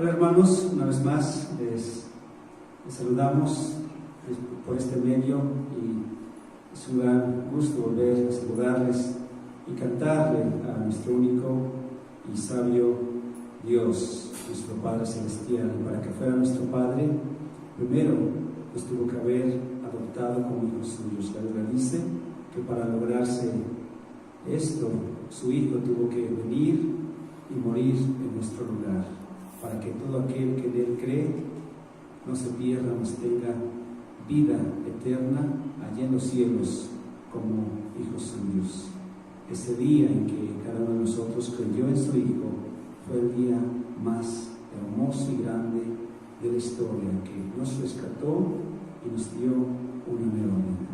Hola hermanos, una vez más les saludamos por este medio y es un gran gusto volver a saludarles y cantarle a nuestro único y sabio Dios, nuestro Padre Celestial. Para que fuera nuestro Padre, primero nos tuvo que haber adoptado como hijos suyos. La Biblia dice que para lograrse esto, su Hijo tuvo que venir y morir en nuestro lugar, para que todo aquel que en Él cree no se pierda, mas tenga vida eterna allá en los cielos como hijos suyos. Ese día en que cada uno de nosotros creyó en su Hijo fue el día más hermoso y grande de la historia, que nos rescató y nos dio una nueva vida.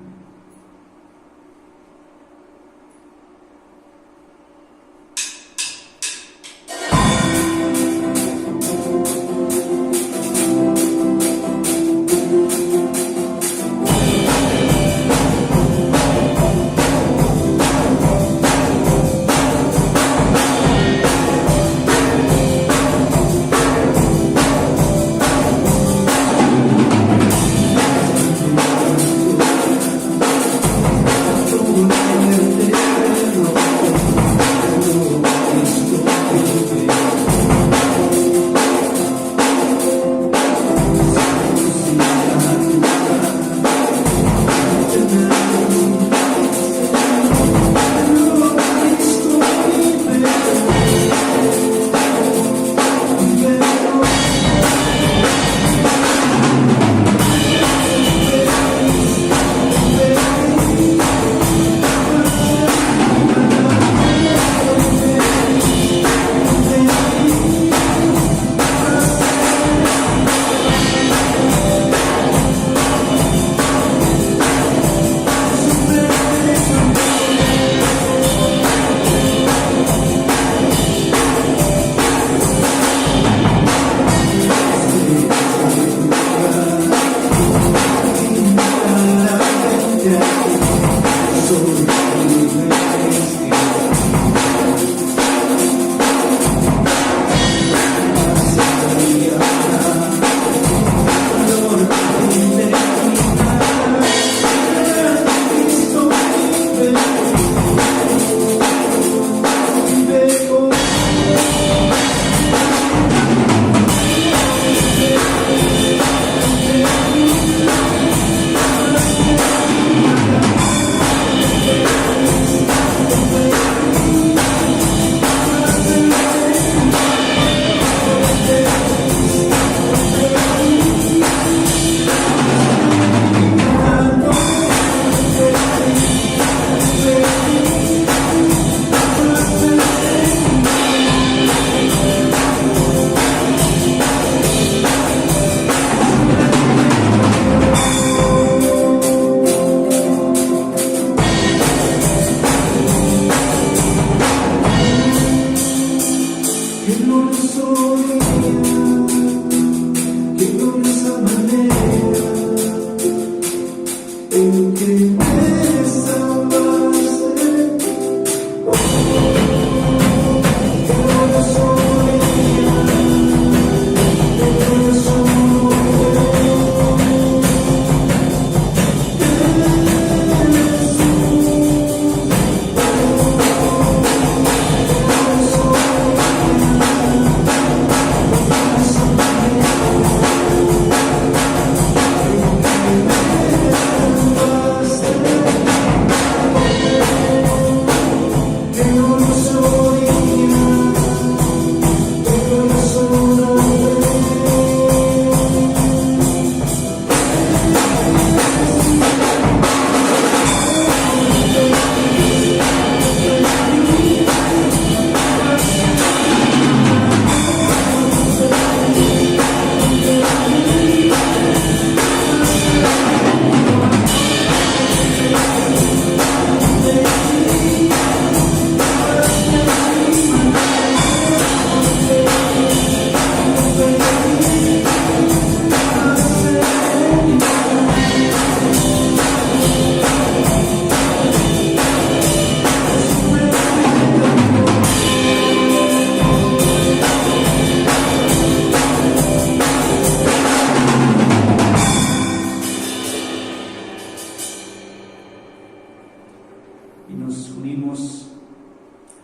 nos unimos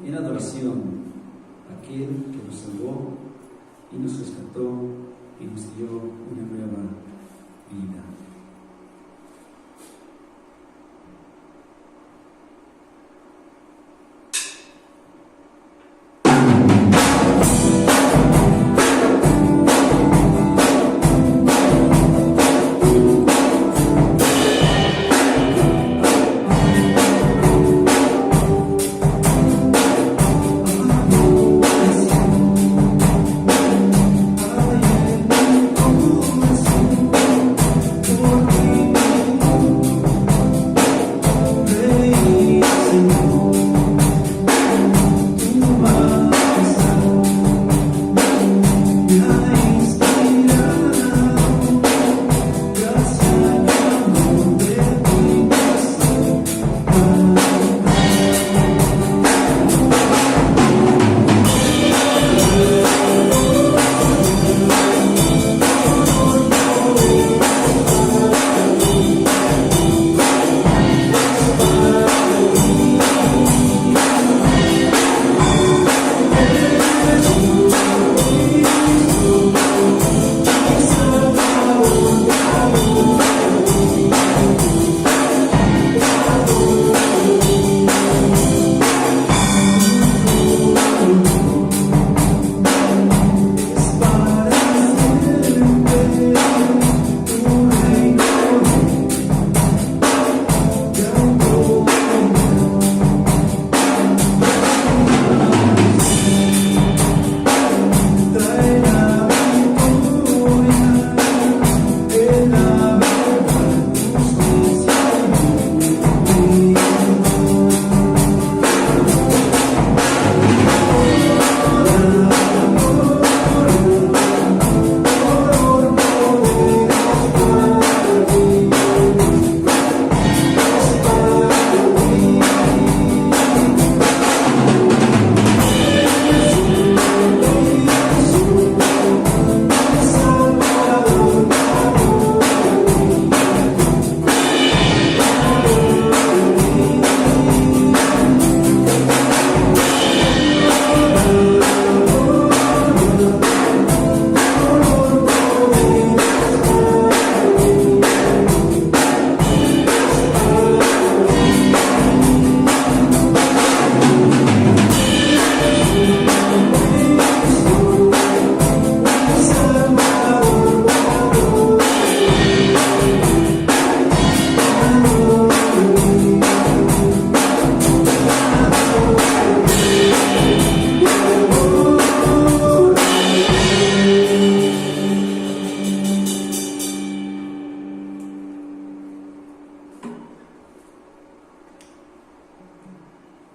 en adoración a aquel que nos salvó y nos rescató y nos dio una nueva vida.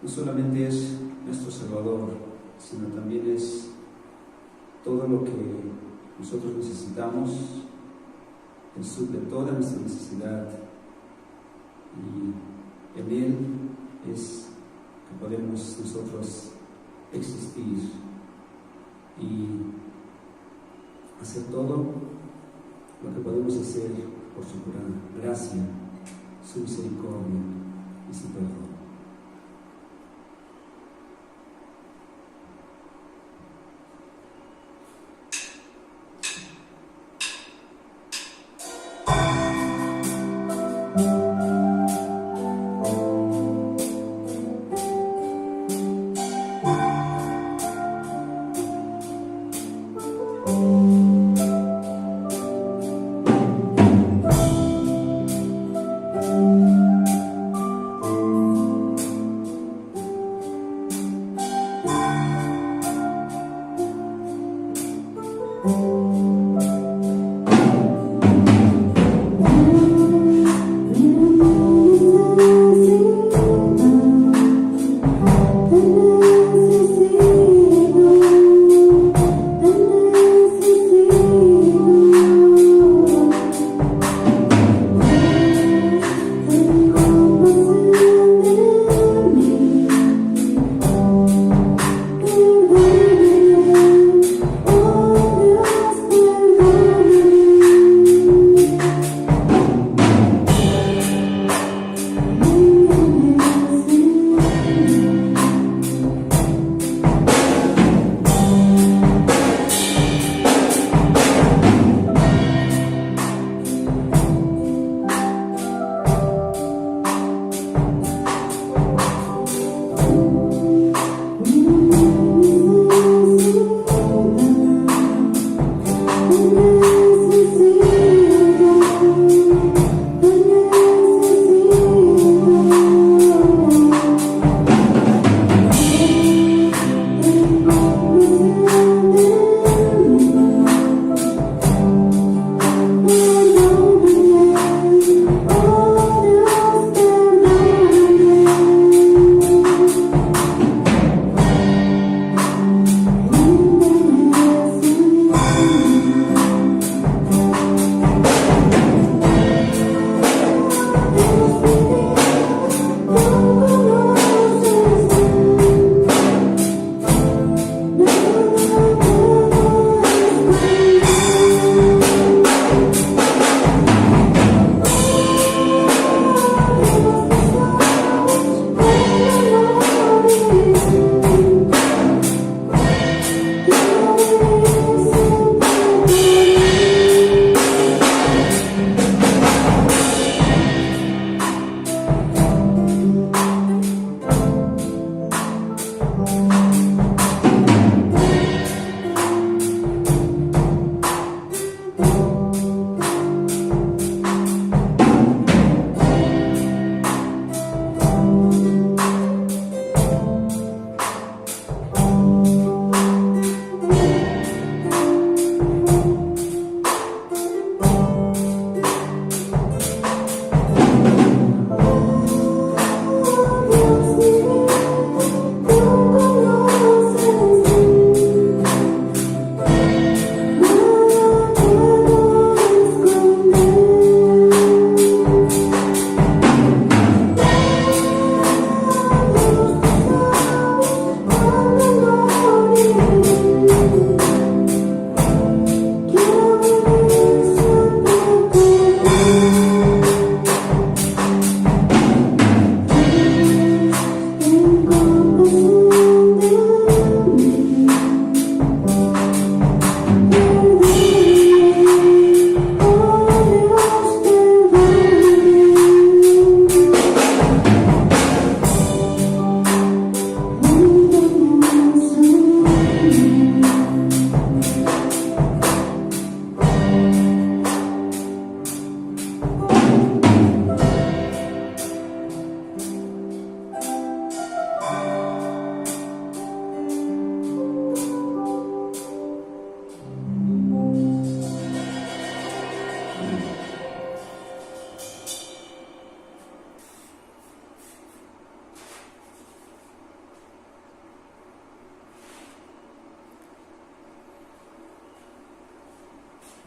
No solamente es nuestro Salvador, sino también es todo lo que nosotros necesitamos. Él suple toda nuestra necesidad y en Él es que podemos nosotros existir y hacer todo lo que podemos hacer por su gran gracia, su misericordia y su perdón.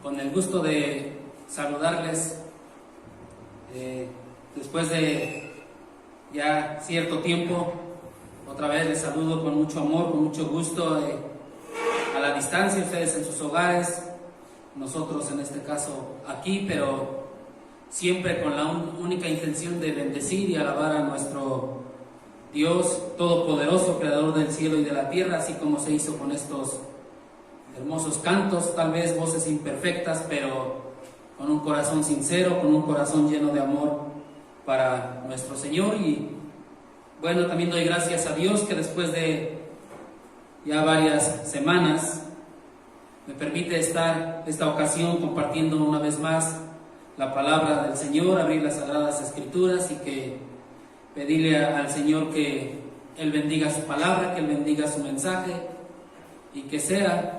con el gusto de saludarles después de ya cierto tiempo. Otra vez les saludo con mucho amor, con mucho gusto, a la distancia, ustedes en sus hogares, nosotros en este caso aquí, pero siempre con la única intención de bendecir y alabar a nuestro Dios Todopoderoso, Creador del cielo y de la tierra, así como se hizo con estos hermosos cantos, tal vez voces imperfectas, pero con un corazón sincero, con un corazón lleno de amor para nuestro Señor. Y bueno, también doy gracias a Dios que después de ya varias semanas me permite estar esta ocasión compartiendo una vez más la palabra del Señor, abrir las Sagradas Escrituras y que pedirle al Señor que Él bendiga su palabra, que Él bendiga su mensaje y que sea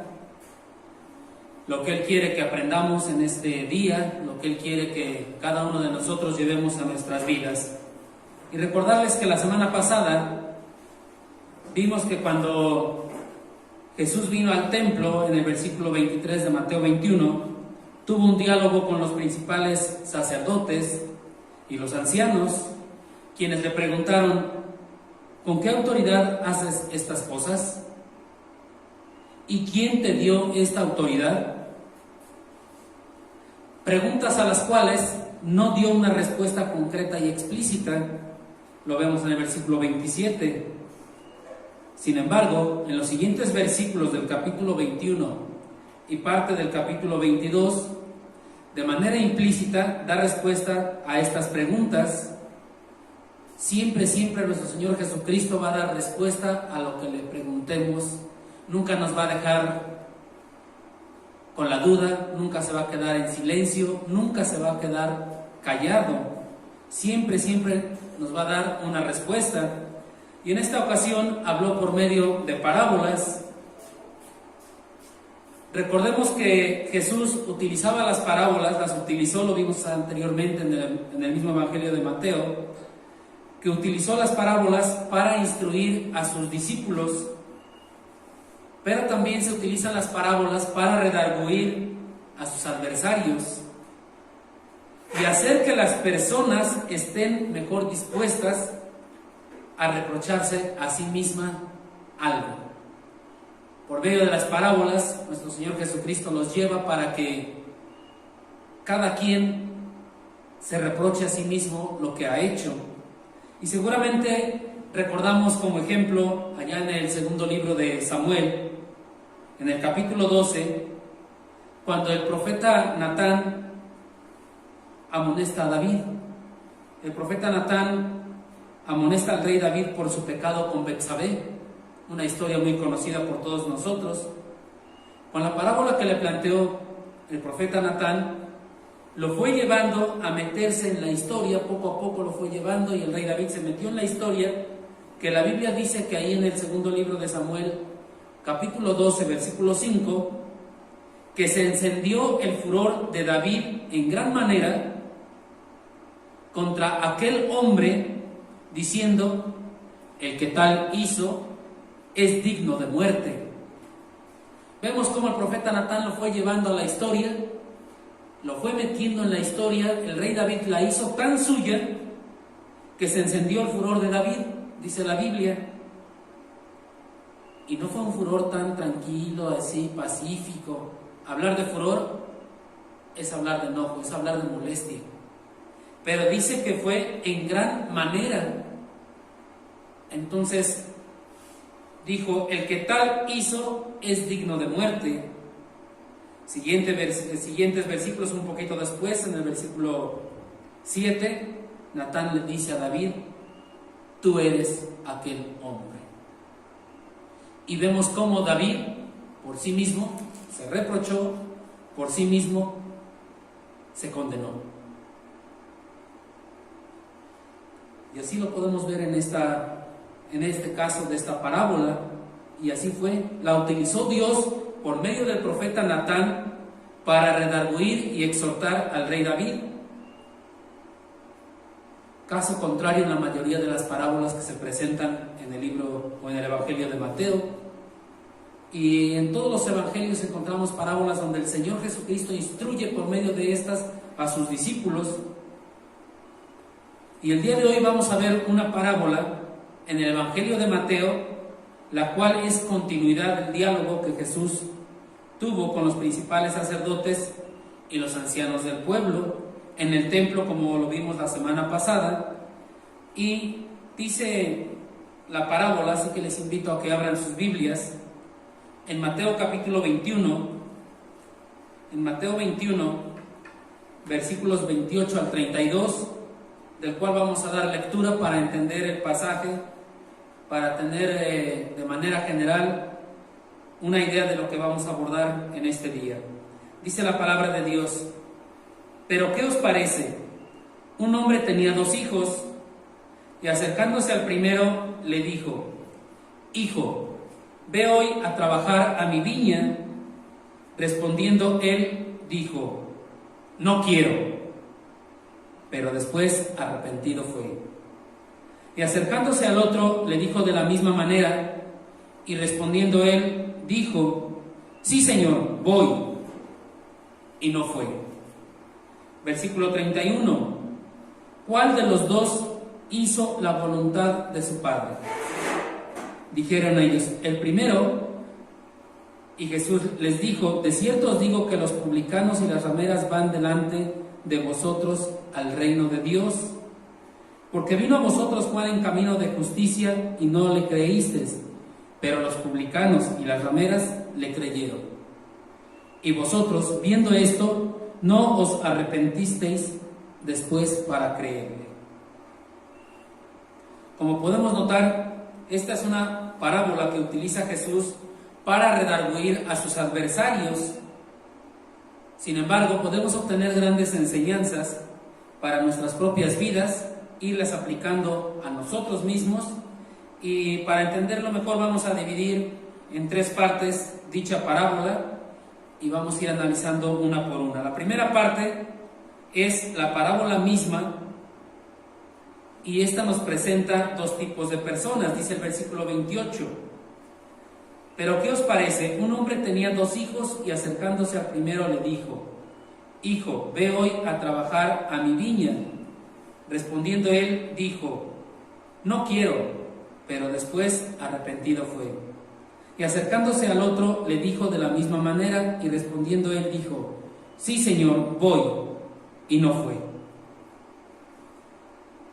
lo que Él quiere que aprendamos en este día, lo que Él quiere que cada uno de nosotros llevemos a nuestras vidas. Y recordarles que la semana pasada vimos que cuando Jesús vino al templo, en el versículo 23 de Mateo 21, tuvo un diálogo con los principales sacerdotes y los ancianos, quienes le preguntaron: ¿con qué autoridad haces estas cosas? ¿Y quién te dio esta autoridad? Preguntas a las cuales no dio una respuesta concreta y explícita. Lo vemos en el versículo 27. Sin embargo, en los siguientes versículos del capítulo 21 y parte del capítulo 22, de manera implícita da respuesta a estas preguntas. Siempre nuestro Señor Jesucristo va a dar respuesta a lo que le preguntemos. Nunca nos va a dejar con la duda, nunca se va a quedar en silencio, nunca se va a quedar callado. Siempre nos va a dar una respuesta. Y en esta ocasión habló por medio de parábolas. Recordemos que Jesús utilizaba las parábolas, las utilizó, lo vimos anteriormente en el mismo Evangelio de Mateo, que utilizó las parábolas para instruir a sus discípulos, pero también se utilizan las parábolas para redarguir a sus adversarios y hacer que las personas estén mejor dispuestas a reprocharse a sí misma algo. Por medio de las parábolas, nuestro Señor Jesucristo los lleva para que cada quien se reproche a sí mismo lo que ha hecho. Y seguramente recordamos como ejemplo allá en el segundo libro de Samuel, en el capítulo 12, cuando el profeta Natán amonesta a David. El profeta Natán amonesta al rey David por su pecado con Betsabé, una historia muy conocida por todos nosotros. Con la parábola que le planteó el profeta Natán, lo fue llevando a meterse en la historia, poco a poco lo fue llevando, y el rey David se metió en la historia, que la Biblia dice que ahí en el segundo libro de Samuel, capítulo 12, versículo 5, que se encendió el furor de David en gran manera contra aquel hombre, diciendo: el que tal hizo es digno de muerte. Vemos cómo el profeta Natán lo fue llevando a la historia, lo fue metiendo en la historia. El rey David la hizo tan suya que se encendió el furor de David, dice la Biblia. Y no fue un furor tan tranquilo, así, pacífico. Hablar de furor es hablar de enojo, es hablar de molestia. Pero dice que fue en gran manera. Entonces dijo: el que tal hizo es digno de muerte. Siguientes versículos, un poquito después, en el versículo 7, Natán le dice a David: tú eres aquel hombre. Y vemos cómo David, por sí mismo, se reprochó, por sí mismo, se condenó. Y así lo podemos ver en este caso de esta parábola. Y así fue, la utilizó Dios por medio del profeta Natán para redarguir y exhortar al rey David. Caso contrario en la mayoría de las parábolas que se presentan en el libro o en el Evangelio de Mateo. Y en todos los evangelios encontramos parábolas donde el Señor Jesucristo instruye por medio de estas a sus discípulos. Y el día de hoy vamos a ver una parábola en el Evangelio de Mateo, la cual es continuidad del diálogo que Jesús tuvo con los principales sacerdotes y los ancianos del pueblo en el templo, como lo vimos la semana pasada. Y dice la parábola, así que les invito a que abran sus Biblias en Mateo capítulo 21, en Mateo 21, versículos 28 al 32, del cual vamos a dar lectura para entender el pasaje, para tener de manera general una idea de lo que vamos a abordar en este día. Dice la palabra de Dios: ¿pero qué os parece? Un hombre tenía 2 hijos, y acercándose al primero le dijo: Hijo, ve hoy a trabajar a mi viña. Respondiendo él, dijo: No quiero. Pero después arrepentido fue. Y acercándose al otro le dijo de la misma manera, y respondiendo él, dijo: Sí, Señor, voy. Y no fue. Versículo 31. ¿Cuál de los 2 hizo la voluntad de su padre? Dijeron ellos: el primero. Y Jesús les dijo: de cierto os digo que los publicanos y las rameras van delante de vosotros al reino de Dios. Porque vino a vosotros Juan en camino de justicia y no le creísteis, pero los publicanos y las rameras le creyeron. Y vosotros, viendo esto, no os arrepentisteis después para creerle. Como podemos notar, esta es una parábola que utiliza Jesús para redarguir a sus adversarios. Sin embargo, podemos obtener grandes enseñanzas para nuestras propias vidas, irlas aplicando a nosotros mismos, y para entenderlo mejor vamos a dividir en 3 partes dicha parábola y vamos a ir analizando una por una. La primera parte es la parábola misma, y esta nos presenta 2 tipos de personas. Dice el versículo 28: ¿pero qué os parece? Un hombre tenía 2 hijos, y acercándose al primero le dijo: Hijo, ve hoy a trabajar a mi viña. Respondiendo él, dijo: No quiero. Pero después arrepentido fue. Y acercándose al otro le dijo de la misma manera, y respondiendo él dijo: Sí, Señor, voy. Y no fue.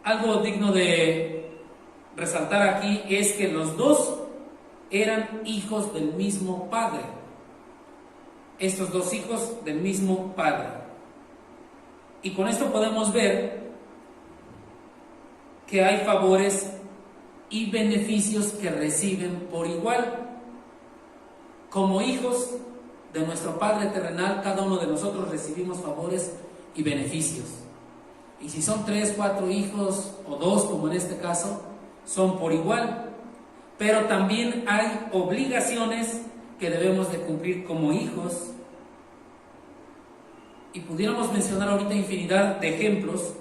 Algo digno de resaltar aquí es que los 2 eran hijos del mismo padre. Estos 2 hijos del mismo padre. Y con esto podemos ver que hay favores y beneficios que reciben por igual. Como hijos de nuestro Padre terrenal, cada uno de nosotros recibimos favores y beneficios. Y si son 3, 4 hijos o 2, como en este caso, son por igual. Pero también hay obligaciones que debemos de cumplir como hijos. Y pudiéramos mencionar ahorita infinidad de ejemplos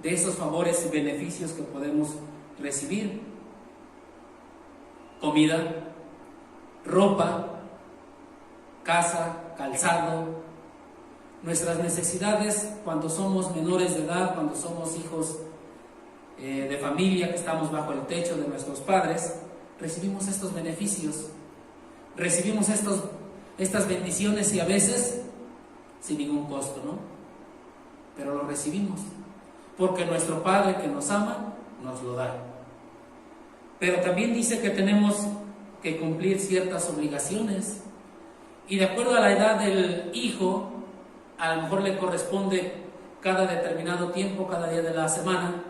de esos favores y beneficios que podemos recibir: comida, ropa, casa, calzado, nuestras necesidades cuando somos menores de edad, cuando somos hijos de familia, que estamos bajo el techo de nuestros padres, recibimos estos beneficios, recibimos estas bendiciones, y a veces sin ningún costo, ¿no? Pero lo recibimos porque nuestro Padre que nos ama nos lo da. Pero también dice que tenemos que cumplir ciertas obligaciones, y de acuerdo a la edad del hijo, a lo mejor le corresponde cada determinado tiempo, cada día de la semana,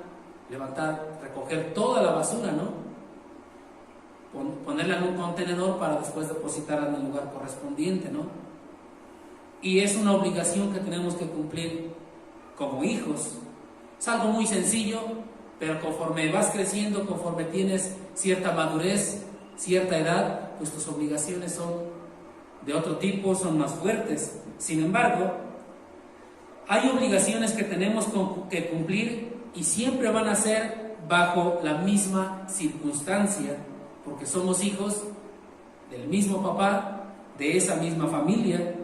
recoger toda la basura, ¿no? Ponerla en un contenedor para después depositarla en el lugar correspondiente, ¿no? Y es una obligación que tenemos que cumplir como hijos. Es algo muy sencillo, pero conforme vas creciendo, conforme tienes cierta madurez, cierta edad, pues tus obligaciones son de otro tipo, son más fuertes. Sin embargo, hay obligaciones que tenemos que cumplir, y siempre van a ser bajo la misma circunstancia, porque somos hijos del mismo papá, de esa misma familia.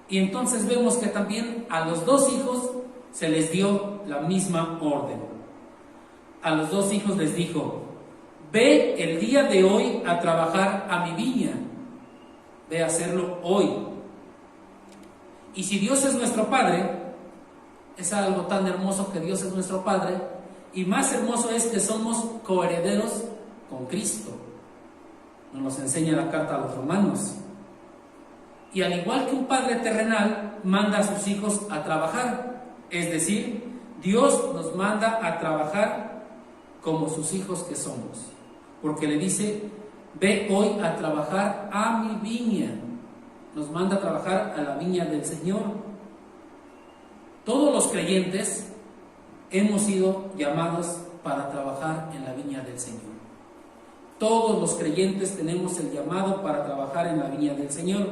Y entonces vemos que también a los dos hijos se les dio la misma orden. A los dos hijos les dijo: ve el día de hoy a trabajar a mi viña, ve a hacerlo hoy. Y si Dios es nuestro Padre, es algo tan hermoso que Dios es nuestro Padre, y más hermoso es que somos coherederos con Cristo. Nos enseña la carta a los Romanos. Y al igual que un padre terrenal manda a sus hijos a trabajar, es decir, Dios nos manda a trabajar como sus hijos que somos, porque le dice: ve hoy a trabajar a mi viña. Nos manda a trabajar a la viña del Señor. Todos los creyentes hemos sido llamados para trabajar en la viña del Señor. Todos los creyentes tenemos el llamado para trabajar en la viña del Señor.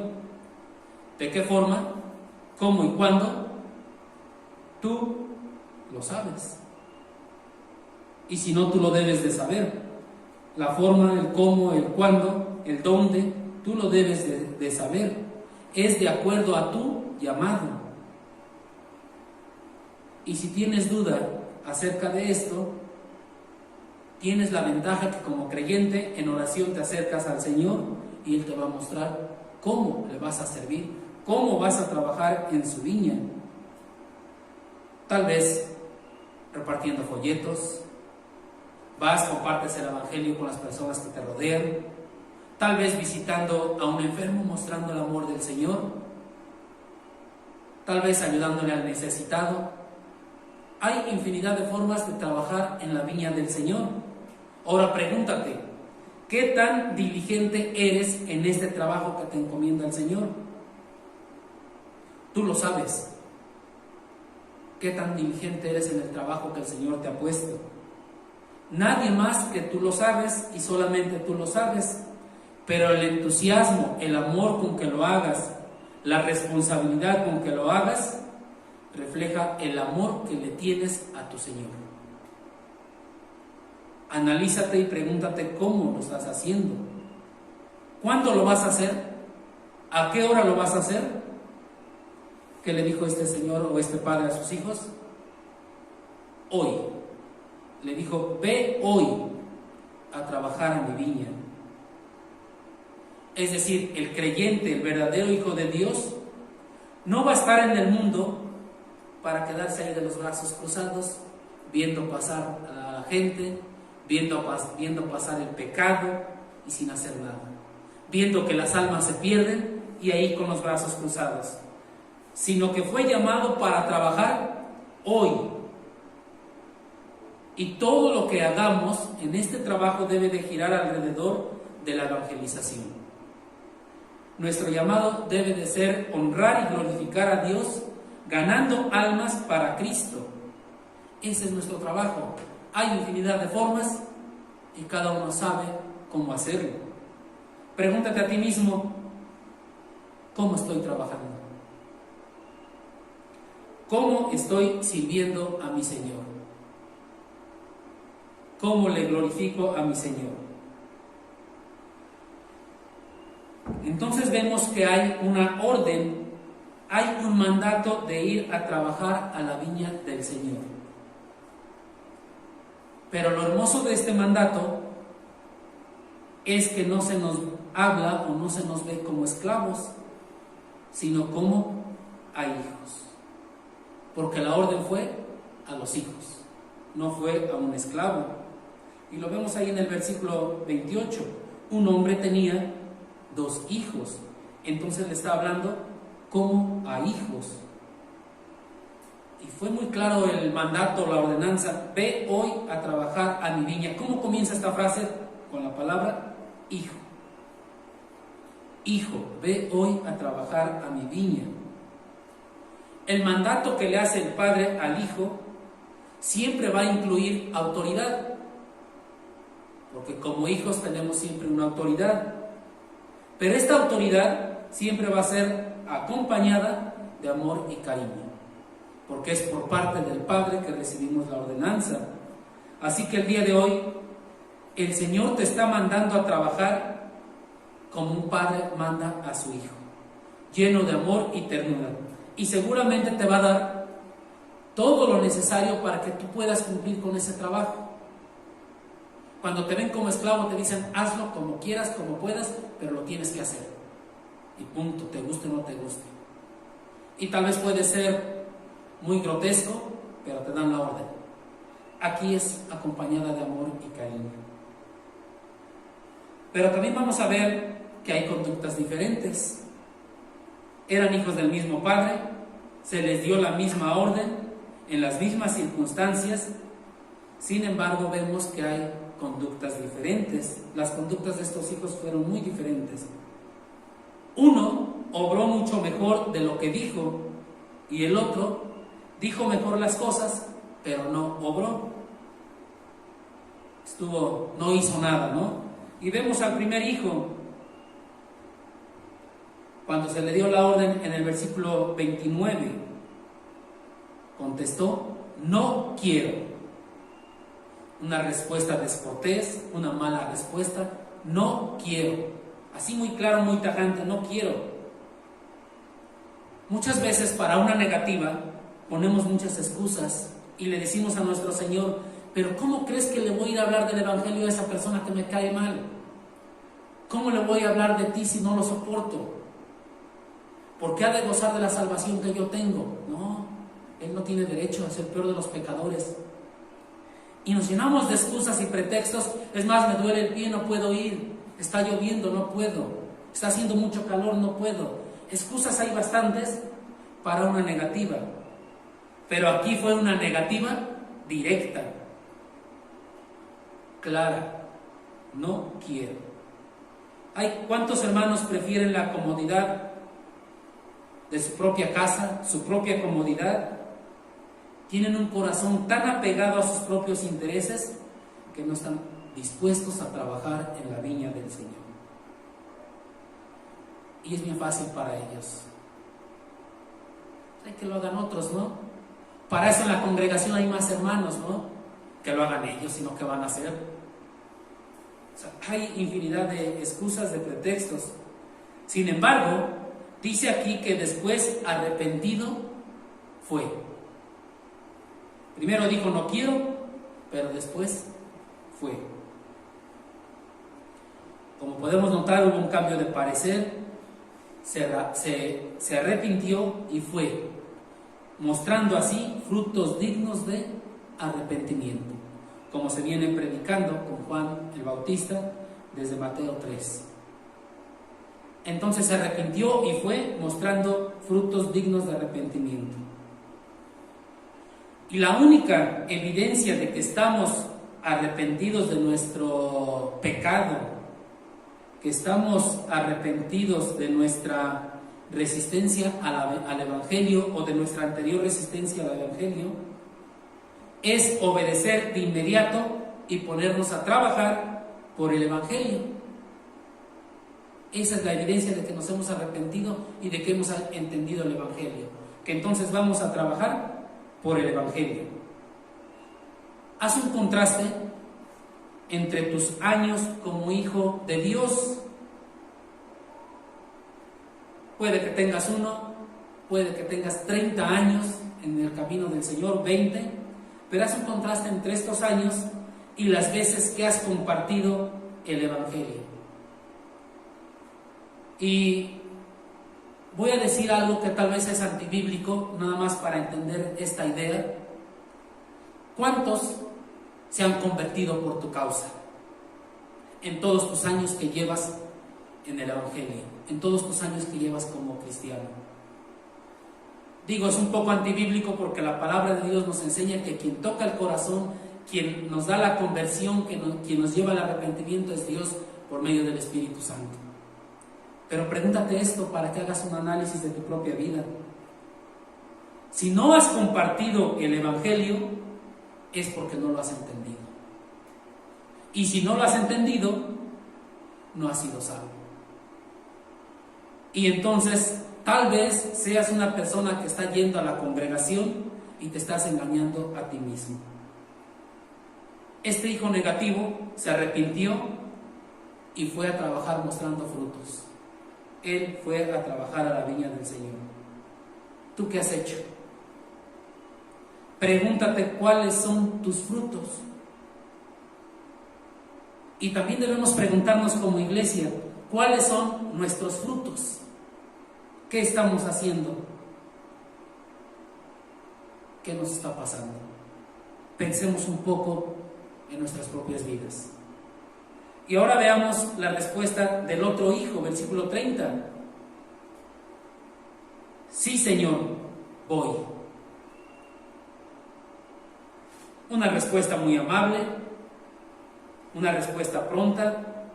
¿De qué forma? ¿Cómo y cuándo? Tú lo sabes. Y si no, tú lo debes de saber. La forma, el cómo, el cuándo, el dónde, tú lo debes de saber. Es de acuerdo a tu llamado. Y si tienes duda acerca de esto, tienes la ventaja que como creyente en oración te acercas al Señor y Él te va a mostrar cómo le vas a servir, cómo vas a trabajar en su viña. Tal vez repartiendo folletos, compartes el evangelio con las personas que te rodean, tal vez visitando a un enfermo, mostrando el amor del Señor, tal vez ayudándole al necesitado. Hay infinidad de formas de trabajar en la viña del Señor. Ahora pregúntate: ¿qué tan diligente eres en este trabajo que te encomienda el Señor? Tú lo sabes. ¿Qué tan diligente eres en el trabajo que el Señor te ha puesto? Nadie más que tú lo sabes, y solamente tú lo sabes. Pero el entusiasmo, el amor con que lo hagas, la responsabilidad con que lo hagas, refleja el amor que le tienes a tu Señor. Analízate y pregúntate cómo lo estás haciendo. ¿Cuándo lo vas a hacer? ¿A qué hora lo vas a hacer? ¿Qué le dijo este señor o este padre a sus hijos? Hoy. Le dijo: ve hoy a trabajar a mi viña. Es decir, el creyente, el verdadero hijo de Dios, no va a estar en el mundo para quedarse ahí de los brazos cruzados, viendo pasar a la gente, viendo pasar el pecado y sin hacer nada, viendo que las almas se pierden y ahí con los brazos cruzados, sino que fue llamado para trabajar hoy. Y todo lo que hagamos en este trabajo debe de girar alrededor de la evangelización. Nuestro llamado debe de ser honrar y glorificar a Dios, ganando almas para Cristo. Ese es nuestro trabajo. Hay infinidad de formas y cada uno sabe cómo hacerlo. Pregúntate a ti mismo: ¿cómo estoy trabajando? ¿Cómo estoy sirviendo a mi Señor? ¿Cómo le glorifico a mi Señor? Entonces vemos que hay una orden, hay un mandato de ir a trabajar a la viña del Señor. Pero lo hermoso de este mandato es que no se nos habla o no se nos ve como esclavos, sino como a hijos. Porque la orden fue a los hijos, no fue a un esclavo. Y lo vemos ahí en el versículo 28. Un hombre tenía 2 hijos. Entonces le está hablando como a hijos. Y fue muy claro el mandato, la ordenanza: ve hoy a trabajar a mi viña. ¿Cómo comienza esta frase? Con la palabra hijo. Hijo, ve hoy a trabajar a mi viña. El mandato que le hace el padre al hijo siempre va a incluir autoridad, porque como hijos tenemos siempre una autoridad, pero esta autoridad siempre va a ser acompañada de amor y cariño, porque es por parte del Padre que recibimos la ordenanza. Así que el día de hoy el Señor te está mandando a trabajar como un padre manda a su hijo, lleno de amor y ternura. Y seguramente te va a dar todo lo necesario para que tú puedas cumplir con ese trabajo. Cuando te ven como esclavo te dicen, hazlo como quieras, como puedas, pero lo tienes que hacer. Y punto, te guste o no te guste. Y tal vez puede ser muy grotesco, pero te dan la orden. Aquí es acompañada de amor y cariño. Pero también vamos a ver que hay conductas diferentes. Eran hijos del mismo padre, se les dio la misma orden, en las mismas circunstancias. Sin embargo, vemos que hay conductas diferentes. Las conductas de estos hijos fueron muy diferentes. Uno obró mucho mejor de lo que dijo, y el otro dijo mejor las cosas, pero no obró. No hizo nada, ¿no? Y vemos al primer hijo, cuando se le dio la orden en el versículo 29, contestó, no quiero. Una respuesta descortés, una mala respuesta, no quiero. Así muy claro, muy tajante, no quiero. Muchas veces para una negativa ponemos muchas excusas y le decimos a nuestro Señor, pero ¿cómo crees que le voy a ir a hablar del Evangelio a esa persona que me cae mal? ¿Cómo le voy a hablar de ti si no lo soporto? ¿Por qué ha de gozar de la salvación que yo tengo? No, él no tiene derecho a ser peor de los pecadores. Y nos llenamos de excusas y pretextos. Es más, me duele el pie, no puedo ir. Está lloviendo, no puedo. Está haciendo mucho calor, no puedo. Excusas hay bastantes para una negativa. Pero aquí fue una negativa directa, clara. No quiero. ¿Cuántos hermanos prefieren la comodidad de su propia casa, su propia comodidad? Tienen un corazón tan apegado a sus propios intereses que no están dispuestos a trabajar en la viña del Señor. Y es bien fácil para ellos. Hay que lo hagan otros, ¿no? Para eso en la congregación hay más hermanos, ¿no? Que lo hagan ellos, sino que van a hacer. O sea, hay infinidad de excusas, de pretextos. Sin embargo, dice aquí que después arrepentido fue. Primero dijo no quiero, pero después fue. Como podemos notar, hubo un cambio de parecer, se arrepintió y fue, mostrando así frutos dignos de arrepentimiento, como se viene predicando con Juan el Bautista desde Mateo 3. Entonces se arrepintió y fue, mostrando frutos dignos de arrepentimiento. Y la única evidencia de que estamos arrepentidos de nuestro pecado, que estamos arrepentidos de nuestra resistencia al Evangelio o de nuestra anterior resistencia al Evangelio, es obedecer de inmediato y ponernos a trabajar por el Evangelio. Esa es la evidencia de que nos hemos arrepentido y de que hemos entendido el Evangelio, que entonces vamos a trabajar por el Evangelio. Haz un contraste entre tus años como hijo de Dios. Puede que tengas 1, puede que tengas 30 años en el camino del Señor, 20, pero haz un contraste entre estos años y las veces que has compartido el Evangelio. Y voy a decir algo que tal vez es antibíblico, nada más para entender esta idea. ¿Cuántos se han convertido por tu causa en todos tus años que llevas en el Evangelio, en todos tus años que llevas como cristiano? Digo, es un poco antibíblico porque la palabra de Dios nos enseña que quien toca el corazón, quien nos da la conversión, quien nos lleva al arrepentimiento es Dios por medio del Espíritu Santo. Pero pregúntate esto para que hagas un análisis de tu propia vida. Si no has compartido el Evangelio, es porque no lo has entendido. Y si no lo has entendido, no has sido salvo. Y entonces, tal vez seas una persona que está yendo a la congregación y te estás engañando a ti mismo. Este hijo negativo se arrepintió y fue a trabajar mostrando frutos. Él fue a trabajar a la viña del Señor. ¿Tú qué has hecho? Pregúntate cuáles son tus frutos. Y también debemos preguntarnos como iglesia, ¿cuáles son nuestros frutos? ¿Qué estamos haciendo? ¿Qué nos está pasando? Pensemos un poco en nuestras propias vidas. Y ahora veamos la respuesta del otro hijo, versículo 30. Sí, Señor, voy. Una respuesta muy amable, una respuesta pronta.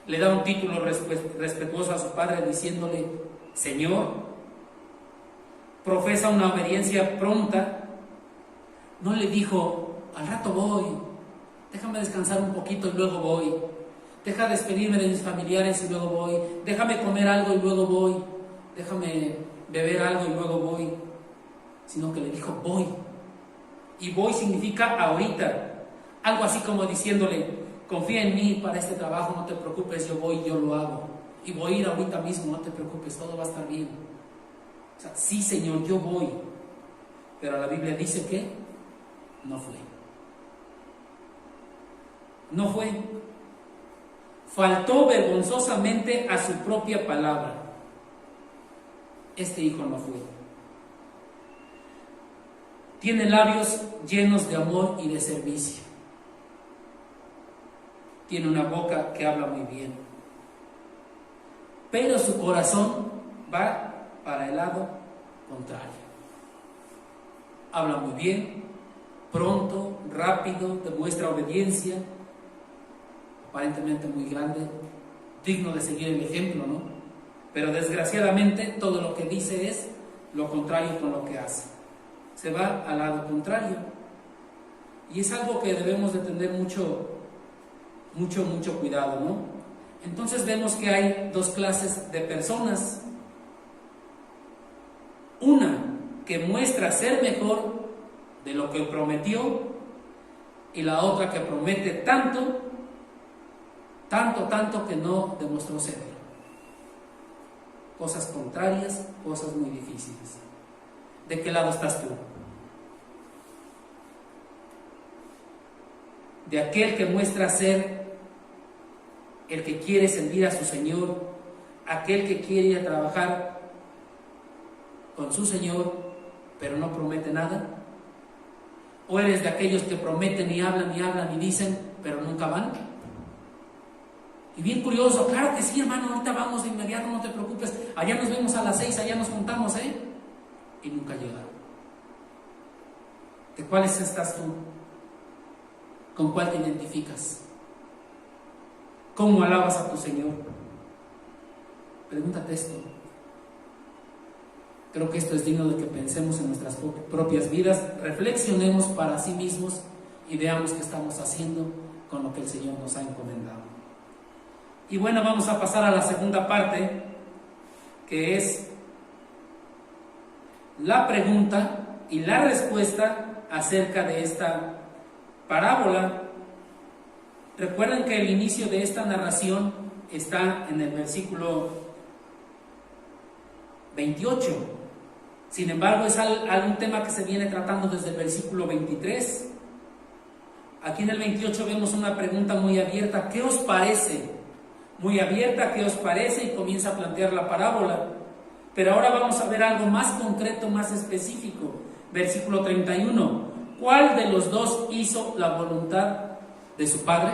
Le da un título respetuoso a su padre diciéndole Señor. Profesa una obediencia pronta. No le dijo, al rato voy, déjame descansar un poquito y luego voy, deja despedirme de mis familiares y luego voy, déjame comer algo y luego voy, déjame beber algo y luego voy, sino que le dijo voy. Y voy significa ahorita, algo así como diciéndole, confía en mí para este trabajo, no te preocupes, yo voy, yo lo hago, y voy a ir ahorita mismo, no te preocupes, todo va a estar bien. O sea, sí, Señor, yo voy, pero la Biblia dice que no fue. No fue. Faltó vergonzosamente a su propia palabra. Este hijo no fue. Tiene labios llenos de amor y de servicio. Tiene una boca que habla muy bien. Pero su corazón va para el lado contrario. Habla muy bien, pronto, rápido, demuestra obediencia, aparentemente muy grande, digno de seguir el ejemplo, ¿no? Pero desgraciadamente todo lo que dice es lo contrario con lo que hace. Se va al lado contrario. Y es algo que debemos de tener mucho cuidado, ¿no? Entonces vemos que hay dos clases de personas. Una que muestra ser mejor de lo que prometió, y la otra que promete tanto que no demostró serlo. Cosas contrarias, cosas muy difíciles. ¿De qué lado estás tú? ¿De aquel que muestra ser el que quiere servir a su Señor, aquel que quiere ir a trabajar con su Señor, pero no promete nada? ¿O eres de aquellos que prometen y hablan y dicen, pero nunca van? Y bien curioso, claro que sí, hermano, ahorita vamos de inmediato, no te preocupes, allá nos vemos a las 6, allá nos juntamos, y nunca llegaron. ¿De cuáles estás tú? ¿Con cuál te identificas? ¿Cómo alabas a tu Señor? Pregúntate esto. Creo que esto es digno de que pensemos en nuestras propias vidas, reflexionemos para sí mismos y veamos qué estamos haciendo con lo que el Señor nos ha encomendado. Y bueno, vamos a pasar a la segunda parte, que es la pregunta y la respuesta acerca de esta parábola. Recuerden que el inicio de esta narración está en el versículo 28. Sin embargo, es algún tema que se viene tratando desde el versículo 23. Aquí en el 28 vemos una pregunta muy abierta. ¿Qué os parece? Muy abierta, ¿qué os parece? Y comienza a plantear la parábola. Pero ahora vamos a ver algo más concreto, más específico. Versículo 31. ¿Cuál de los dos hizo la voluntad de su padre?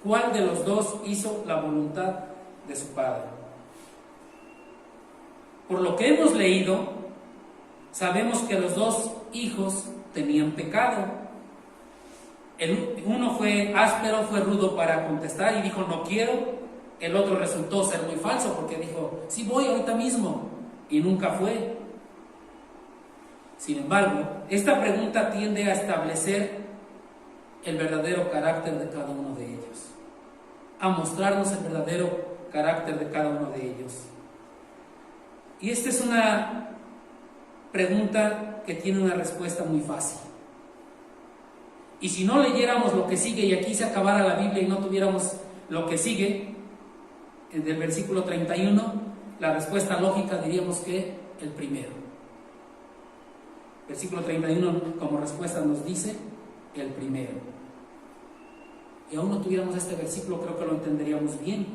¿Cuál de los dos hizo la voluntad de su padre? Por lo que hemos leído, sabemos que los dos hijos tenían pecado. Uno fue áspero, fue rudo para contestar y dijo no quiero. El otro resultó ser muy falso porque dijo sí voy ahorita mismo, y nunca fue. Sin embargo, esta pregunta tiende a establecer el verdadero carácter de cada uno de ellos, a mostrarnos el verdadero carácter de cada uno de ellos. Y esta es una pregunta que tiene una respuesta muy fácil. Y si no leyéramos lo que sigue y aquí se acabara la Biblia y no tuviéramos lo que sigue, del versículo 31, la respuesta lógica diríamos que el primero. Versículo 31 como respuesta nos dice el primero. Y aún no tuviéramos este versículo, creo que lo entenderíamos bien.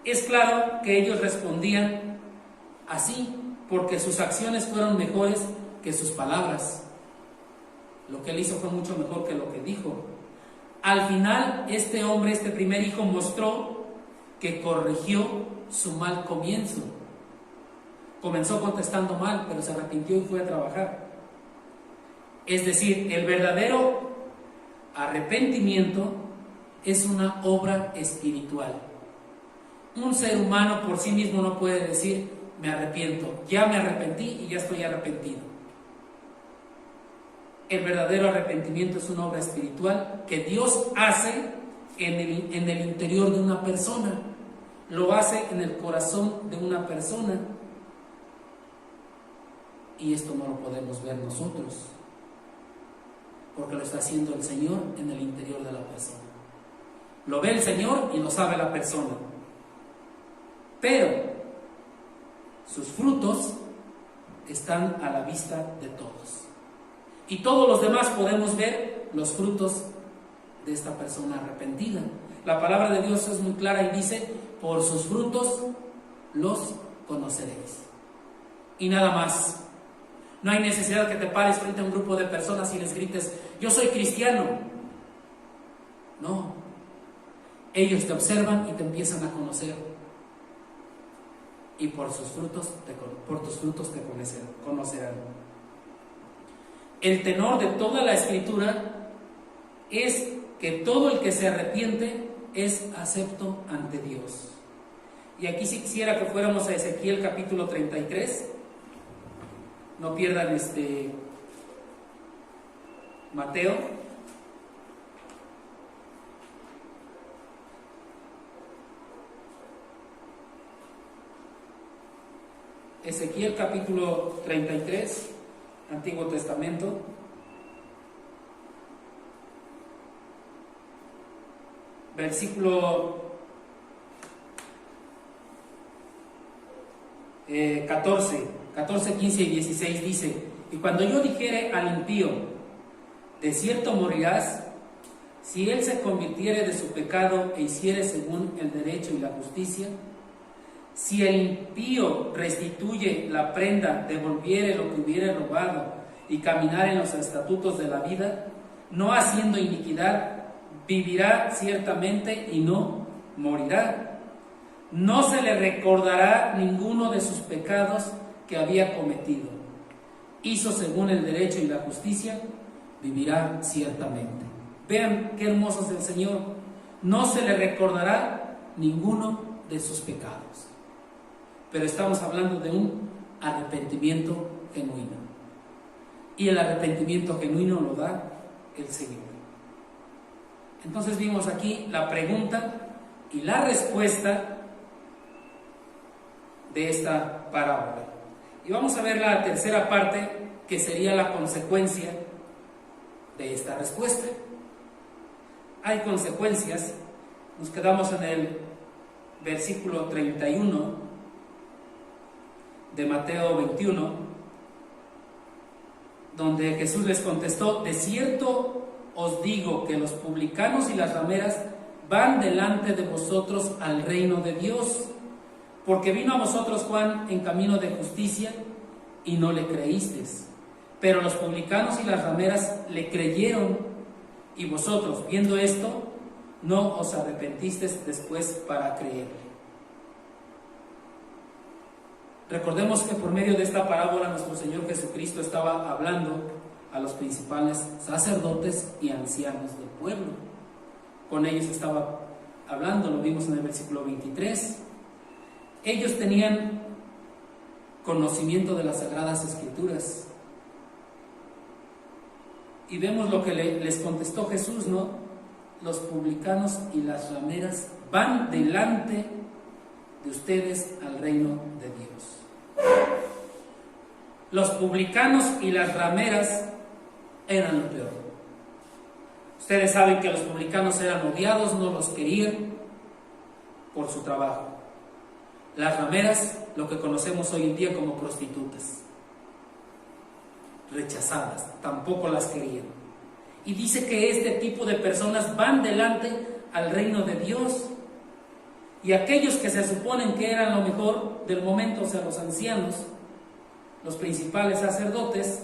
Es claro que ellos respondían así porque sus acciones fueron mejores que sus palabras. Lo que él hizo fue mucho mejor que lo que dijo. Al final, este hombre, este primer hijo, mostró que corrigió su mal comienzo. Comenzó contestando mal, pero se arrepintió y fue a trabajar. Es decir, el verdadero arrepentimiento es una obra espiritual. Un ser humano por sí mismo no puede decir, me arrepiento, ya me arrepentí y ya estoy arrepentido. El verdadero arrepentimiento es una obra espiritual que Dios hace en el interior de una persona. Lo hace en el corazón de una persona. Y esto no lo podemos ver nosotros, porque lo está haciendo el Señor en el interior de la persona. Lo ve el Señor y lo sabe la persona. Pero sus frutos están a la vista de todos. Y todos los demás podemos ver los frutos de esta persona arrepentida. La palabra de Dios es muy clara y dice, por sus frutos los conoceréis. Y nada más. No hay necesidad que te pares frente a un grupo de personas y les grites, yo soy cristiano. No. Ellos te observan y te empiezan a conocer. Y por tus frutos te conocerán. El tenor de toda la Escritura es que todo el que se arrepiente es acepto ante Dios. Y aquí sí quisiera que fuéramos a Ezequiel capítulo 33. No pierdan Mateo. Ezequiel capítulo 33, Antiguo Testamento. Versículo 14, 15 y 16 dice, y cuando yo dijere al impío, de cierto morirás, si él se convirtiere de su pecado e hiciere según el derecho y la justicia, si el impío restituye la prenda, devolviere lo que hubiere robado y caminar en los estatutos de la vida, no haciendo iniquidad, vivirá ciertamente y no morirá. No se le recordará ninguno de sus pecados que había cometido. Hizo según el derecho y la justicia, vivirá ciertamente. Vean qué hermoso es el Señor. No se le recordará ninguno de sus pecados. Pero estamos hablando de un arrepentimiento genuino. Y el arrepentimiento genuino lo da el Señor. Entonces vimos aquí la pregunta y la respuesta de esta parábola. Y vamos a ver la tercera parte, que sería la consecuencia de esta respuesta. Hay consecuencias. Nos quedamos en el versículo 31 de Mateo 21, donde Jesús les contestó, de cierto os digo que los publicanos y las rameras van delante de vosotros al reino de Dios, porque vino a vosotros Juan en camino de justicia y no le creísteis, pero los publicanos y las rameras le creyeron, y vosotros, viendo esto, no os arrepentisteis después para creerle. Recordemos que por medio de esta parábola nuestro Señor Jesucristo estaba hablando a los principales sacerdotes y ancianos del pueblo. Con ellos estaba hablando, lo vimos en el versículo 23. Ellos tenían conocimiento de las Sagradas Escrituras. Y vemos lo que les contestó Jesús, ¿no? Los publicanos y las rameras van delante de ustedes al reino de Dios. Los publicanos y las rameras eran lo peor. Ustedes saben que los publicanos eran odiados, no los querían por su trabajo. Las rameras, lo que conocemos hoy en día como prostitutas, rechazadas, tampoco las querían. Y dice que este tipo de personas van delante al reino de Dios, y aquellos que se suponen que eran lo mejor del momento, o sea, los ancianos, los principales sacerdotes,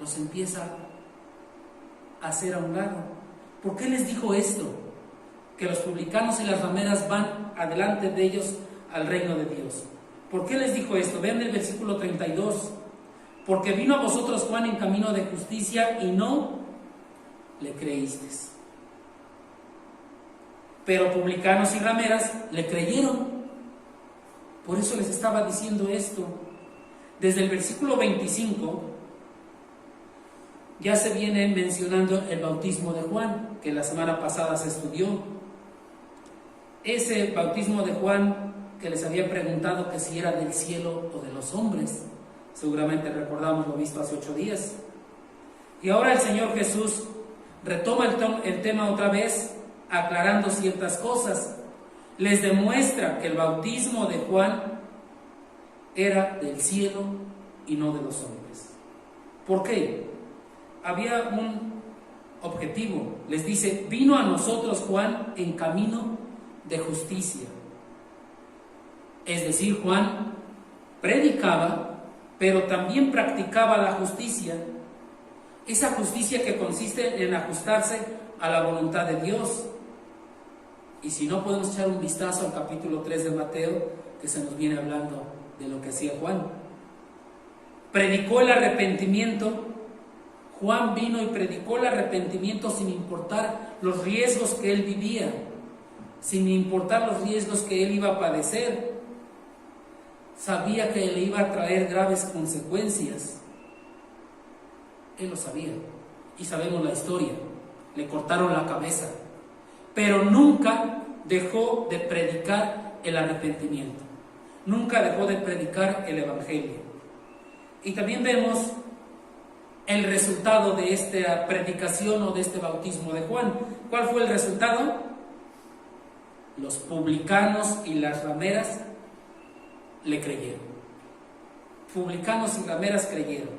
los empieza a hacer a un lado. ¿Por qué les dijo esto? Que los publicanos y las rameras van adelante de ellos al reino de Dios. ¿Por qué les dijo esto? Vean el versículo 32. Porque vino a vosotros Juan en camino de justicia y no le creísteis. Pero publicanos y rameras le creyeron. Por eso les estaba diciendo esto. Desde el versículo 25 ya se viene mencionando el bautismo de Juan, que la semana pasada se estudió. Ese bautismo de Juan que les había preguntado que si era del cielo o de los hombres. Seguramente recordamos lo visto hace 8 días. Y ahora el Señor Jesús retoma el tema otra vez, aclarando ciertas cosas. Les demuestra que el bautismo de Juan era del cielo y no de los hombres. ¿Por qué? Había un objetivo. Les dice, vino a nosotros Juan en camino de justicia. Es decir, Juan predicaba, pero también practicaba la justicia. Esa justicia que consiste en ajustarse a la voluntad de Dios. Y si no, podemos echar un vistazo al capítulo 3 de Mateo, que se nos viene hablando de lo que hacía Juan. Predicó el arrepentimiento. Juan vino y predicó el arrepentimiento sin importar los riesgos que él vivía, sin importar los riesgos que él iba a padecer. Sabía que le iba a traer graves consecuencias. Él lo sabía. Y sabemos la historia. Le cortaron la cabeza. Pero nunca dejó de predicar el arrepentimiento. Nunca dejó de predicar el evangelio. Y también vemos el resultado de esta predicación o de este bautismo de Juan. ¿Cuál fue el resultado? Los publicanos y las rameras le creyeron. Publicanos y rameras creyeron.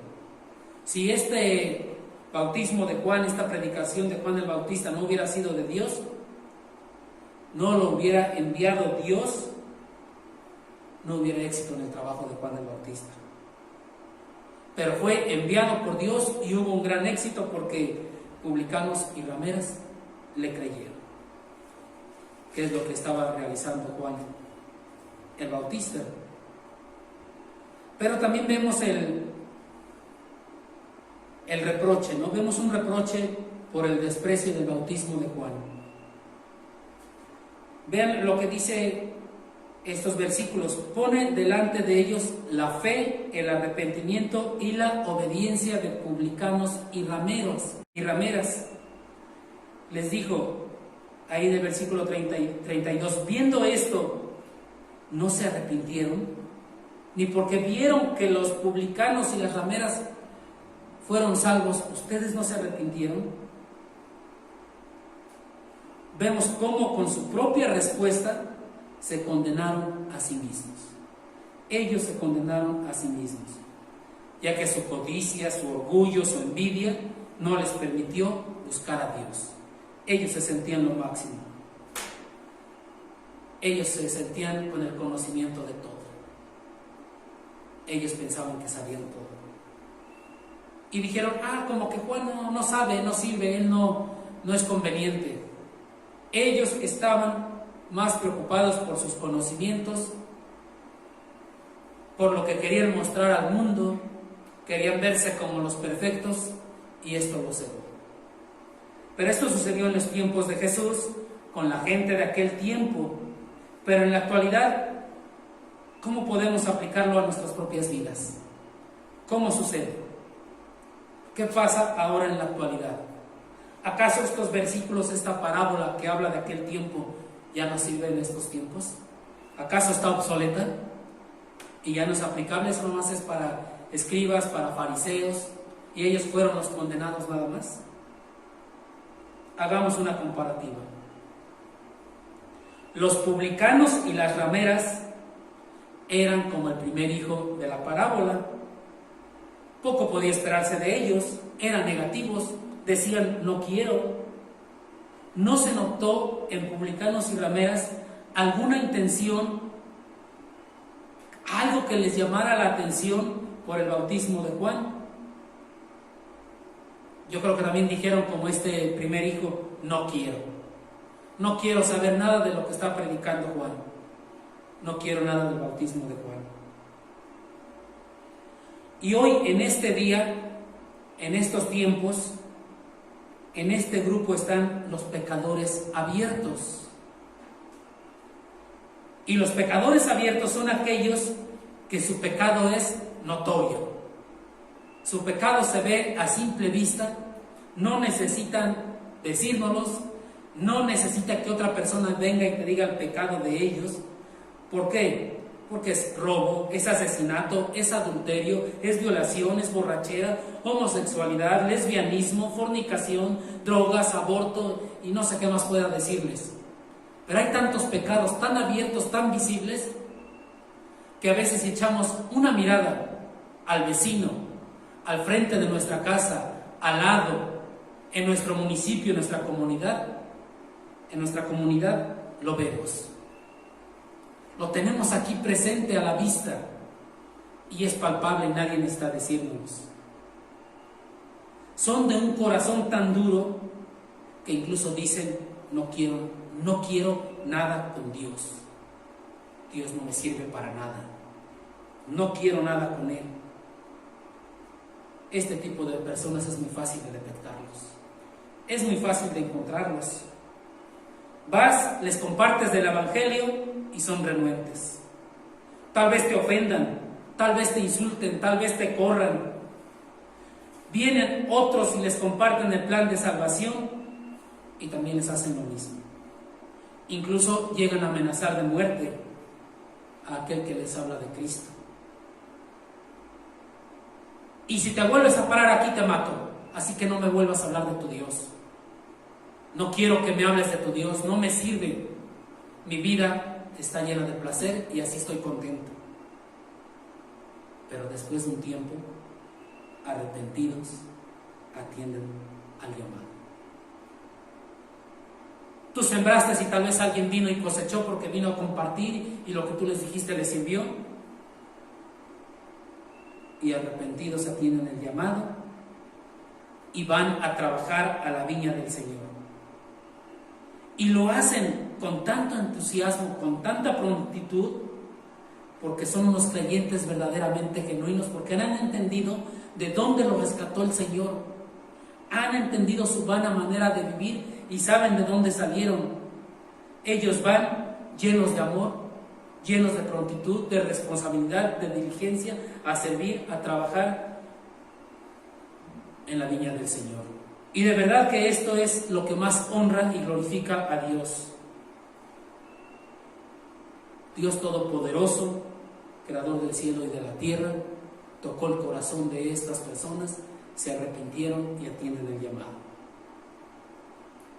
Si este bautismo de Juan, esta predicación de Juan el Bautista no hubiera sido de Dios, no lo hubiera enviado Dios, no hubiera éxito en el trabajo de Juan el Bautista. Pero fue enviado por Dios y hubo un gran éxito porque publicanos y rameras le creyeron. ¿Qué es lo que estaba realizando Juan el Bautista? Pero también vemos el reproche, ¿no? Vemos un reproche por el desprecio del bautismo de Juan. Vean lo que dice estos versículos. Pone delante de ellos la fe, el arrepentimiento y la obediencia de publicanos y rameras. Les dijo, ahí del versículo 32, viendo esto, no se arrepintieron, ni porque vieron que los publicanos y las rameras fueron salvos, ustedes no se arrepintieron. Vemos cómo con su propia respuesta se condenaron a sí mismos. Ellos se condenaron a sí mismos, ya que su codicia, su orgullo, su envidia no les permitió buscar a Dios. Ellos se sentían lo máximo. Ellos se sentían con el conocimiento de todo. Ellos pensaban que sabían todo. Y dijeron, como que Juan no sabe, no sirve, él no es conveniente. Ellos estaban más preocupados por sus conocimientos, por lo que querían mostrar al mundo, querían verse como los perfectos, y esto lo cegó. Pero esto sucedió en los tiempos de Jesús, con la gente de aquel tiempo. Pero en la actualidad, ¿cómo podemos aplicarlo a nuestras propias vidas? ¿Cómo sucede? ¿Qué pasa ahora en la actualidad? ¿Acaso estos versículos, esta parábola que habla de aquel tiempo, ya no sirve en estos tiempos? ¿Acaso está obsoleta y ya no es aplicable? Eso nomás es para escribas, para fariseos, y ellos fueron los condenados nada más. Hagamos una comparativa. Los publicanos y las rameras eran como el primer hijo de la parábola. Poco podía esperarse de ellos, eran negativos, decían no quiero. No se notó en publicanos y rameras alguna intención, algo que les llamara la atención por el bautismo de Juan. Yo creo que también dijeron como este primer hijo, no quiero saber nada de lo que está predicando Juan, no quiero nada del bautismo de Juan. Y hoy, en este día, en estos tiempos, en este grupo están los pecadores abiertos. Y los pecadores abiertos son aquellos que su pecado es notorio. Su pecado se ve a simple vista, no necesitan decírnoslos, no necesita que otra persona venga y te diga el pecado de ellos. ¿Por qué? Porque es robo, es asesinato, es adulterio, es violación, es borrachera, homosexualidad, lesbianismo, fornicación, drogas, aborto y no sé qué más pueda decirles. Pero hay tantos pecados tan abiertos, tan visibles, que a veces echamos una mirada al vecino, al frente de nuestra casa, al lado, en nuestro municipio, en nuestra comunidad, lo vemos. Lo tenemos aquí presente a la vista y es palpable, nadie necesita decírnoslos. Son de un corazón tan duro que incluso dicen, no quiero nada con Dios. Dios no me sirve para nada. No quiero nada con Él. Este tipo de personas es muy fácil de detectarlos. Es muy fácil de encontrarlos. Vas, les compartes del Evangelio y son renuentes. Tal vez te ofendan, tal vez te insulten, tal vez te corran. Vienen otros y les comparten el plan de salvación y también les hacen lo mismo. Incluso llegan a amenazar de muerte a aquel que les habla de Cristo. Y si te vuelves a parar aquí te mato, así que no me vuelvas a hablar de tu Dios. No quiero que me hables de tu Dios, no me sirve. Mi vida está llena de placer y así estoy contento. Pero después de un tiempo, arrepentidos, atienden al llamado. Tú sembraste y tal vez alguien vino y cosechó porque vino a compartir y lo que tú les dijiste les sirvió. Y arrepentidos atienden el llamado y van a trabajar a la viña del Señor. Y lo hacen con tanto entusiasmo, con tanta prontitud, porque son unos creyentes verdaderamente genuinos, porque han entendido de dónde los rescató el Señor, han entendido su vana manera de vivir y saben de dónde salieron. Ellos van llenos de amor, llenos de prontitud, de responsabilidad, de diligencia, a servir, a trabajar en la viña del Señor. Y de verdad que esto es lo que más honra y glorifica a Dios. Dios Todopoderoso, Creador del cielo y de la tierra, tocó el corazón de estas personas, se arrepintieron y atienden el llamado.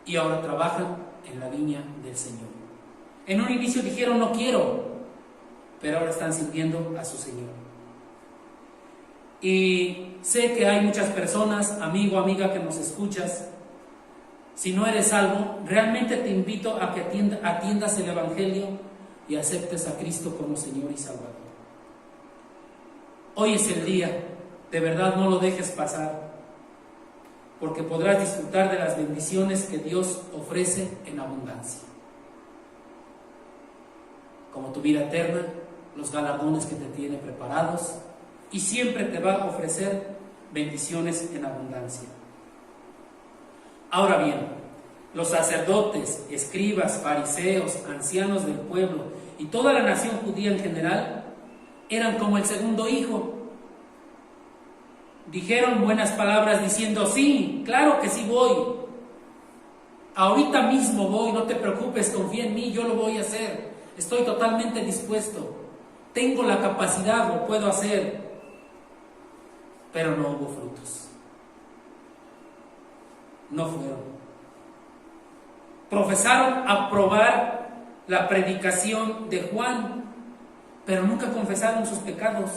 Y ahora trabajan en la viña del Señor. En un inicio dijeron no quiero, pero ahora están sirviendo a su Señor. Y sé que hay muchas personas, amigo, amiga, que nos escuchas. Si no eres salvo, realmente te invito a que atiendas el Evangelio y aceptes a Cristo como Señor y Salvador. Hoy es el día, de verdad no lo dejes pasar, porque podrás disfrutar de las bendiciones que Dios ofrece en abundancia. Como tu vida eterna, los galardones que te tiene preparados, y siempre te va a ofrecer bendiciones en abundancia. Ahora bien, los sacerdotes, escribas, fariseos, ancianos del pueblo y toda la nación judía en general eran como el segundo hijo. Dijeron buenas palabras diciendo, sí, claro que sí voy. Ahorita mismo voy, no te preocupes, confía en mí, yo lo voy a hacer. Estoy totalmente dispuesto. Tengo la capacidad, lo puedo hacer. Pero no hubo frutos. No fueron. profesaron aprobar la predicación de Juan, pero nunca confesaron sus pecados.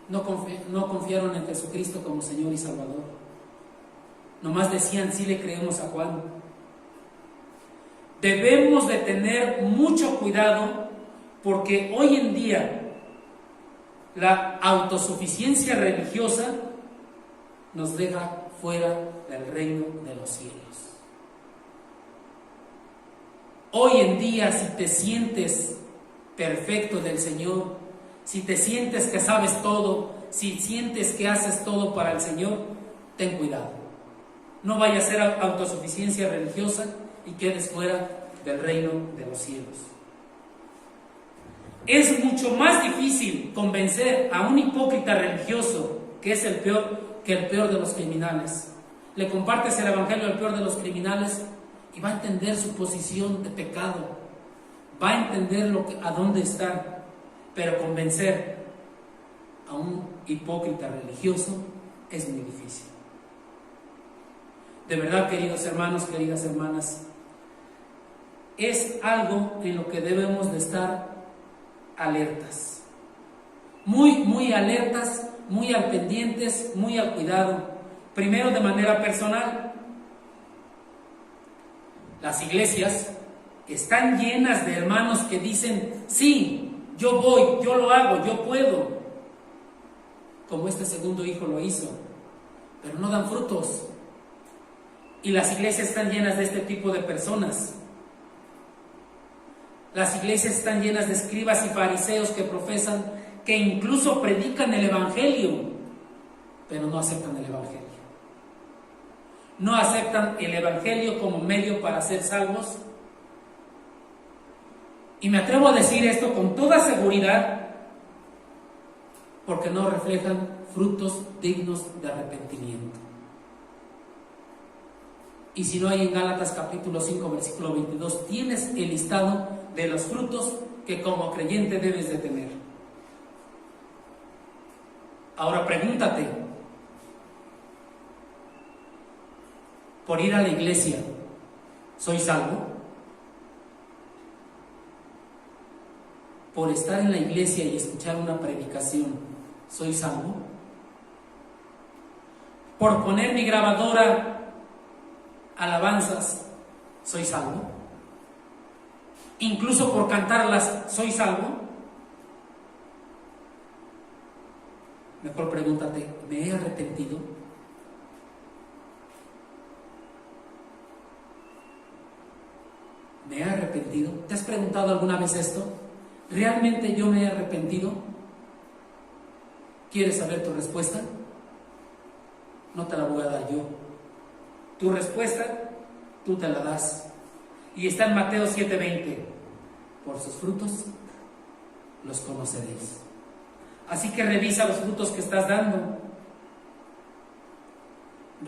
No confiaron en Jesucristo como Señor y Salvador. Nomás decían, sí le creemos a Juan. Debemos de tener mucho cuidado, porque hoy en día la autosuficiencia religiosa nos deja fuera del reino de los cielos. Hoy en día, si te sientes perfecto del Señor, si te sientes que sabes todo, si sientes que haces todo para el Señor, ten cuidado. No vaya a ser autosuficiencia religiosa y quedes fuera del reino de los cielos. Es mucho más difícil convencer a un hipócrita religioso que es el peor de los criminales. Le compartes el evangelio al peor de los criminales y va a entender su posición de pecado, va a entender a dónde está, pero convencer a un hipócrita religioso es muy difícil. De verdad, queridos hermanos, queridas hermanas, es algo en lo que debemos de estar alertas, muy alertas, muy al pendientes, muy al cuidado. Primero, de manera personal, las iglesias están llenas de hermanos que dicen, sí, yo voy, yo lo hago, yo puedo, como este segundo hijo lo hizo, pero no dan frutos. Y las iglesias están llenas de este tipo de personas. Las iglesias están llenas de escribas y fariseos que profesan, que incluso predican el evangelio, pero no aceptan el evangelio. No aceptan el evangelio como medio para ser salvos. Y me atrevo a decir esto con toda seguridad, porque no reflejan frutos dignos de arrepentimiento. Y si no hay en Gálatas capítulo 5, versículo 22, tienes el listado de los frutos que como creyente debes de tener. Ahora pregúntate, por ir a la iglesia, ¿soy salvo? Por estar en la iglesia y escuchar una predicación, ¿soy salvo? Por poner mi grabadora alabanzas, ¿soy salvo? Incluso por cantarlas, ¿soy salvo? Mejor pregúntate, ¿me he arrepentido? ¿Me he arrepentido? ¿Te has preguntado alguna vez esto? ¿Realmente yo me he arrepentido? ¿Quieres saber tu respuesta? No te la voy a dar yo. Tu respuesta, tú te la das. Y está en Mateo 7:20. Por sus frutos los conoceréis. Así que revisa los frutos que estás dando.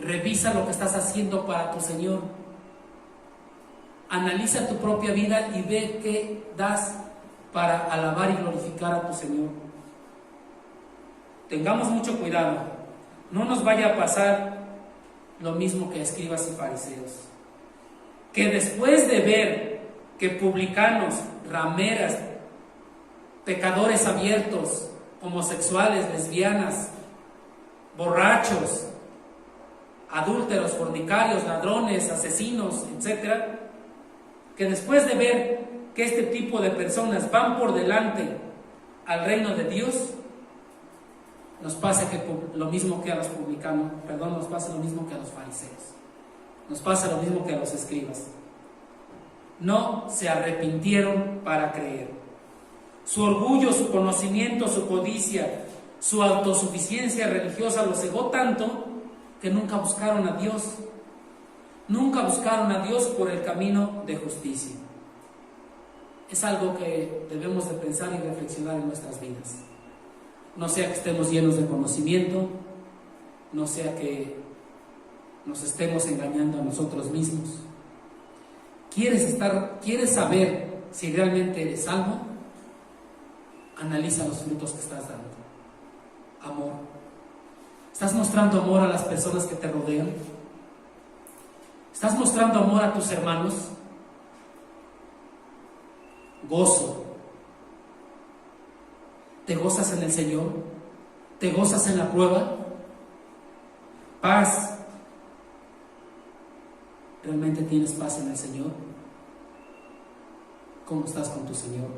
Revisa lo que estás haciendo para tu Señor. Analiza tu propia vida y ve qué das para alabar y glorificar a tu Señor. Tengamos mucho cuidado. No nos vaya a pasar lo mismo que escribas y fariseos, que después de ver que publicanos, rameras, pecadores abiertos, homosexuales, lesbianas, borrachos, adúlteros, fornicarios, ladrones, asesinos, etc., que después de ver que este tipo de personas van por delante al reino de Dios, nos pasa lo mismo que a los publicanos, nos pasa lo mismo que a los fariseos, nos pasa lo mismo que a los escribas. No se arrepintieron para creer. Su orgullo, su conocimiento, su codicia, su autosuficiencia religiosa los cegó tanto que nunca buscaron a Dios. Nunca buscaron a Dios por el camino de justicia. Es algo que debemos de pensar y reflexionar en nuestras vidas. No sea que estemos llenos de conocimiento, no sea que nos estemos engañando a nosotros mismos. ¿Quieres saber si realmente eres salvo? Analiza los frutos que estás dando. Amor. ¿Estás mostrando amor a las personas que te rodean? ¿Estás mostrando amor a tus hermanos? Gozo. ¿Te gozas en el Señor? ¿Te gozas en la prueba? Paz. ¿Realmente tienes paz en el Señor? ¿Cómo estás con tu Señor?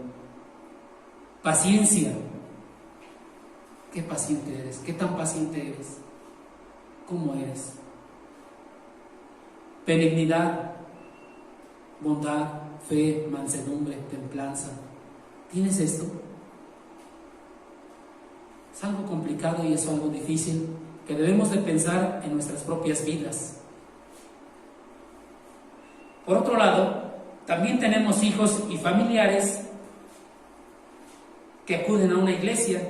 Paciencia. ¿Qué paciente eres? ¿Qué tan paciente eres? ¿Cómo eres? Benignidad, bondad, fe, mansedumbre, templanza. ¿Tienes esto? Es algo complicado y es algo difícil que debemos de pensar en nuestras propias vidas. Por otro lado, también tenemos hijos y familiares que acuden a una iglesia,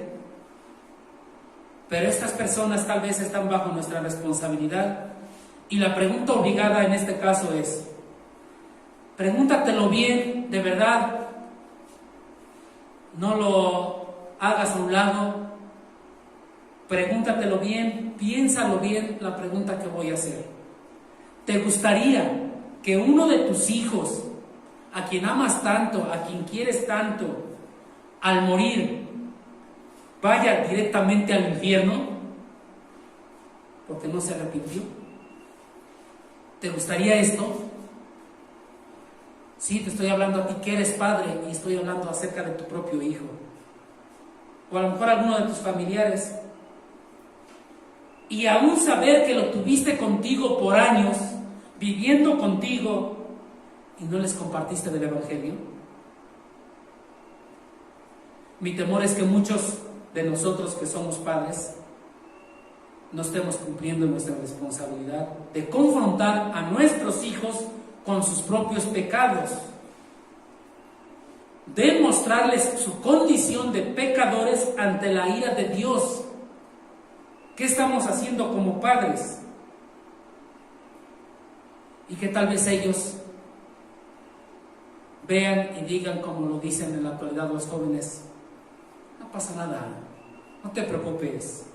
pero estas personas tal vez están bajo nuestra responsabilidad, y la pregunta obligada en este caso es: pregúntatelo bien, de verdad, no lo hagas a un lado, pregúntatelo bien, piénsalo bien la pregunta que voy a hacer. ¿Te gustaría que uno de tus hijos, a quien amas tanto, a quien quieres tanto, al morir, vaya directamente al infierno porque no se arrepintió? ¿Te gustaría esto? Sí, te estoy hablando a ti que eres padre y estoy hablando acerca de tu propio hijo. O a lo mejor alguno de tus familiares. Y aún saber que lo tuviste contigo por años, viviendo contigo, y no les compartiste del Evangelio. Mi temor es que muchos de nosotros que somos padres no estemos cumpliendo nuestra responsabilidad de confrontar a nuestros hijos con sus propios pecados, de mostrarles su condición de pecadores ante la ira de Dios. ¿Qué estamos haciendo como padres? Y que tal vez ellos vean y digan, como lo dicen en la actualidad los jóvenes: no pasa nada, no te preocupes,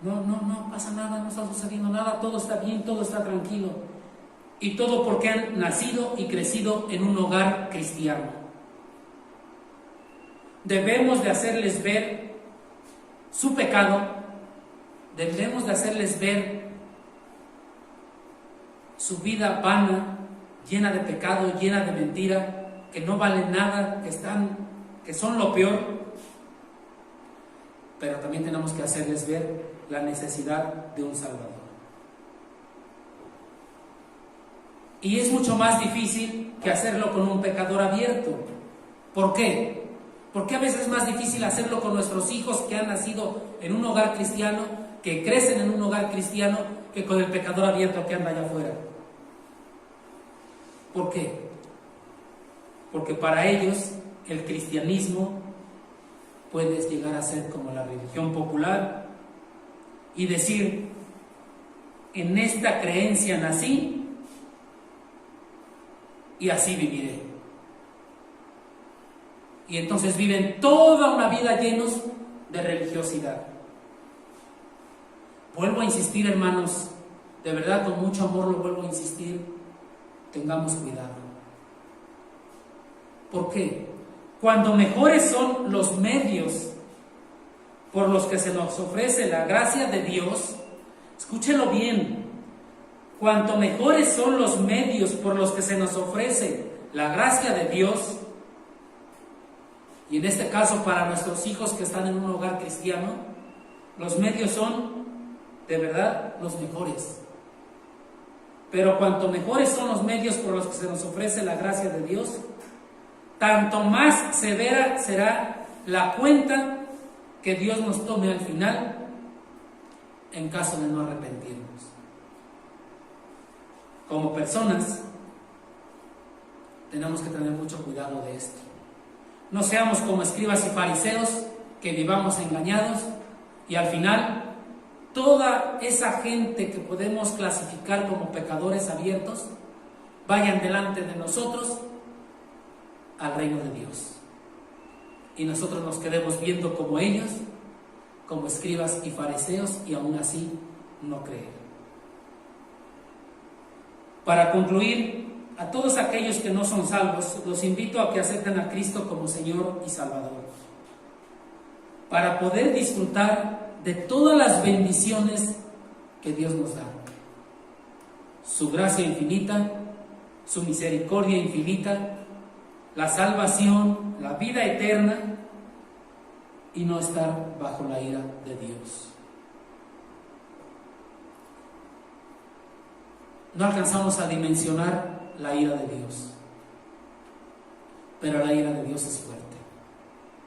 no pasa nada, no está sucediendo nada, todo está bien, todo está tranquilo. Y todo porque han nacido y crecido en un hogar cristiano. Debemos de hacerles ver su pecado, debemos de hacerles ver su vida vana, llena de pecado, llena de mentira, que no valen nada, que son lo peor. Pero también tenemos que hacerles ver la necesidad de un Salvador. Y es mucho más difícil que hacerlo con un pecador abierto. ¿Por qué? Porque a veces es más difícil hacerlo con nuestros hijos que han nacido en un hogar cristiano, que crecen en un hogar cristiano, que con el pecador abierto que anda allá afuera. ¿Por qué? Porque para ellos el cristianismo puede llegar a ser como la religión popular y decir: en esta creencia nací y así viviré. Y entonces viven toda una vida llenos de religiosidad. Vuelvo a insistir, hermanos, de verdad con mucho amor lo vuelvo a insistir: tengamos cuidado. ¿Por qué? Cuando mejores son los medios por los que se nos ofrece la gracia de Dios, escúchelo bien, cuanto mejores son los medios por los que se nos ofrece la gracia de Dios, y en este caso para nuestros hijos que están en un hogar cristiano, los medios son de verdad los mejores. Pero cuanto mejores son los medios por los que se nos ofrece la gracia de Dios, tanto más severa será la cuenta que Dios nos tome al final en caso de no arrepentirnos. Como personas tenemos que tener mucho cuidado de esto. No seamos como escribas y fariseos, que vivamos engañados y al final toda esa gente que podemos clasificar como pecadores abiertos vayan delante de nosotros al reino de Dios y nosotros nos quedemos viendo como ellos, como escribas y fariseos, y aún así no creer. Para concluir, a todos aquellos que no son salvos, los invito a que acepten a Cristo como Señor y Salvador, para poder disfrutar de todas las bendiciones que Dios nos da. Su gracia infinita, su misericordia infinita, la salvación, la vida eterna y no estar bajo la ira de Dios. No alcanzamos a dimensionar la ira de Dios, pero la ira de Dios es fuerte,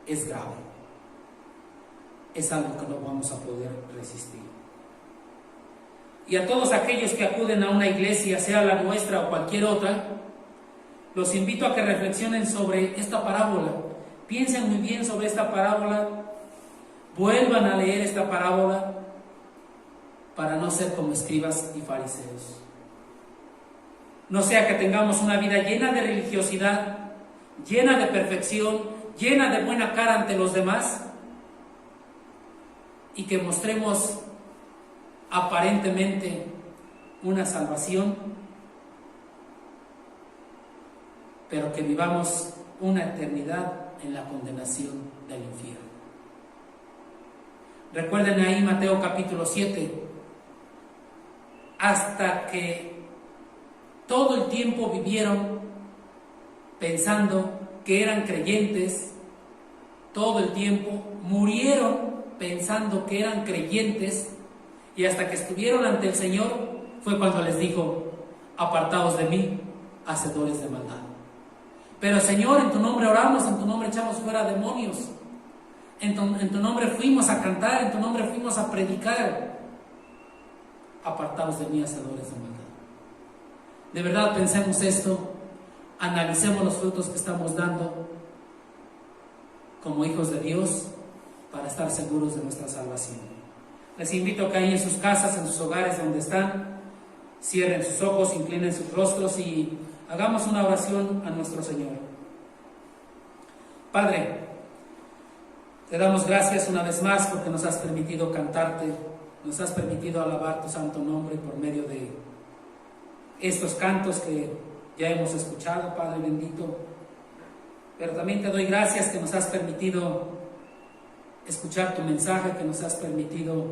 es grave, es algo que no vamos a poder resistir. Y a todos aquellos que acuden a una iglesia, sea la nuestra o cualquier otra, los invito a que reflexionen sobre esta parábola, piensen muy bien sobre esta parábola, vuelvan a leer esta parábola para no ser como escribas y fariseos. No sea que tengamos una vida llena de religiosidad, llena de perfección, llena de buena cara ante los demás y que mostremos aparentemente una salvación, pero que vivamos una eternidad en la condenación del infierno. Recuerden ahí Mateo capítulo 7, hasta que todo el tiempo vivieron pensando que eran creyentes, todo el tiempo murieron pensando que eran creyentes, y hasta que estuvieron ante el Señor fue cuando les dijo: apartaos de mí, hacedores de maldad. Pero Señor, en tu nombre oramos, en tu nombre echamos fuera demonios, en tu nombre fuimos a cantar, en tu nombre fuimos a predicar. Apartaos de mí, hacedores de maldad. De verdad pensemos esto, analicemos los frutos que estamos dando como hijos de Dios para estar seguros de nuestra salvación. Les invito a que ahí en sus casas, en sus hogares donde están, cierren sus ojos, inclinen sus rostros y hagamos una oración a nuestro Señor. Padre, te damos gracias una vez más porque nos has permitido cantarte, nos has permitido alabar tu santo nombre por medio de estos cantos que ya hemos escuchado, Padre bendito. Pero también te doy gracias que nos has permitido escuchar tu mensaje, que nos has permitido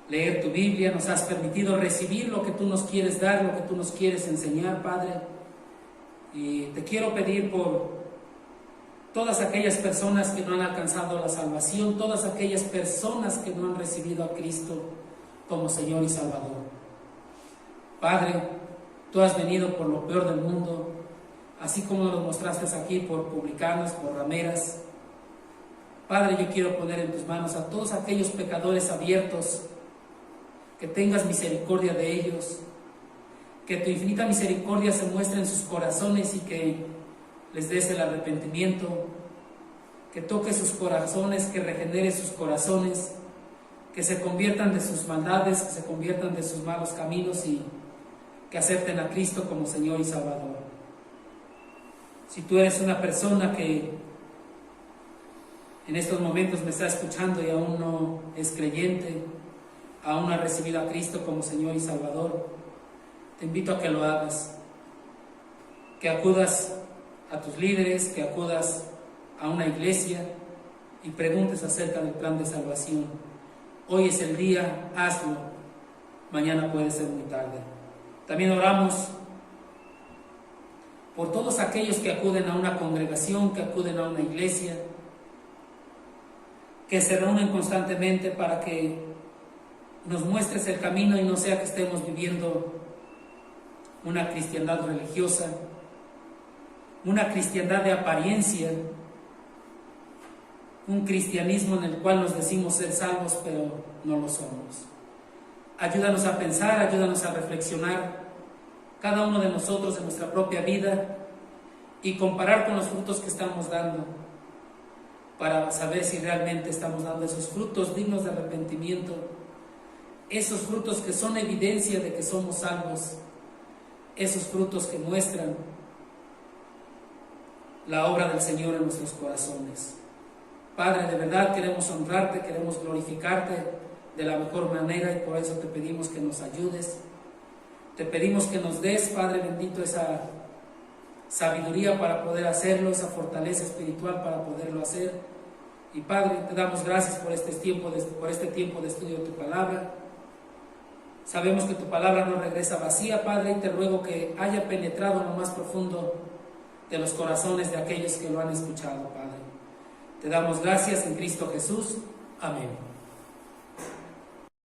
leer tu Biblia, nos has permitido recibir lo que tú nos quieres dar, lo que tú nos quieres enseñar, Padre. Y te quiero pedir por todas aquellas personas que no han alcanzado la salvación, todas aquellas personas que no han recibido a Cristo como Señor y Salvador. Padre, tú has venido por lo peor del mundo, así como nos mostraste aquí por publicanos, por rameras. Padre, yo quiero poner en tus manos a todos aquellos pecadores abiertos, que tengas misericordia de ellos, que tu infinita misericordia se muestre en sus corazones y que les des el arrepentimiento, que toque sus corazones, que regenere sus corazones, que se conviertan de sus maldades, que se conviertan de sus malos caminos y que acepten a Cristo como Señor y Salvador. Si tú eres una persona que en estos momentos me está escuchando y aún no es creyente, aún no ha recibido a Cristo como Señor y Salvador, te invito a que lo hagas, que acudas a tus líderes, que acudas a una iglesia y preguntes acerca del plan de salvación. Hoy es el día, hazlo, mañana puede ser muy tarde. También oramos por todos aquellos que acuden a una congregación, que acuden a una iglesia, que se reúnen constantemente para que nos muestres el camino y no sea que estemos viviendo una cristiandad religiosa, una cristiandad de apariencia, un cristianismo en el cual nos decimos ser salvos pero no lo somos. Ayúdanos a pensar, ayúdanos a reflexionar cada uno de nosotros en nuestra propia vida y comparar con los frutos que estamos dando para saber si realmente estamos dando esos frutos dignos de arrepentimiento, esos frutos que son evidencia de que somos salvos, esos frutos que muestran la obra del Señor en nuestros corazones. Padre, de verdad queremos honrarte, queremos glorificarte de la mejor manera y por eso te pedimos que nos ayudes, Te pedimos que nos des, Padre bendito, esa sabiduría para poder hacerlo, esa fortaleza espiritual para poderlo hacer. Y Padre, te damos gracias por este tiempo de estudio de tu palabra. Sabemos que tu palabra no regresa vacía, Padre, y te ruego que haya penetrado en lo más profundo de los corazones de aquellos que lo han escuchado, Padre. Te damos gracias en Cristo Jesús. Amén.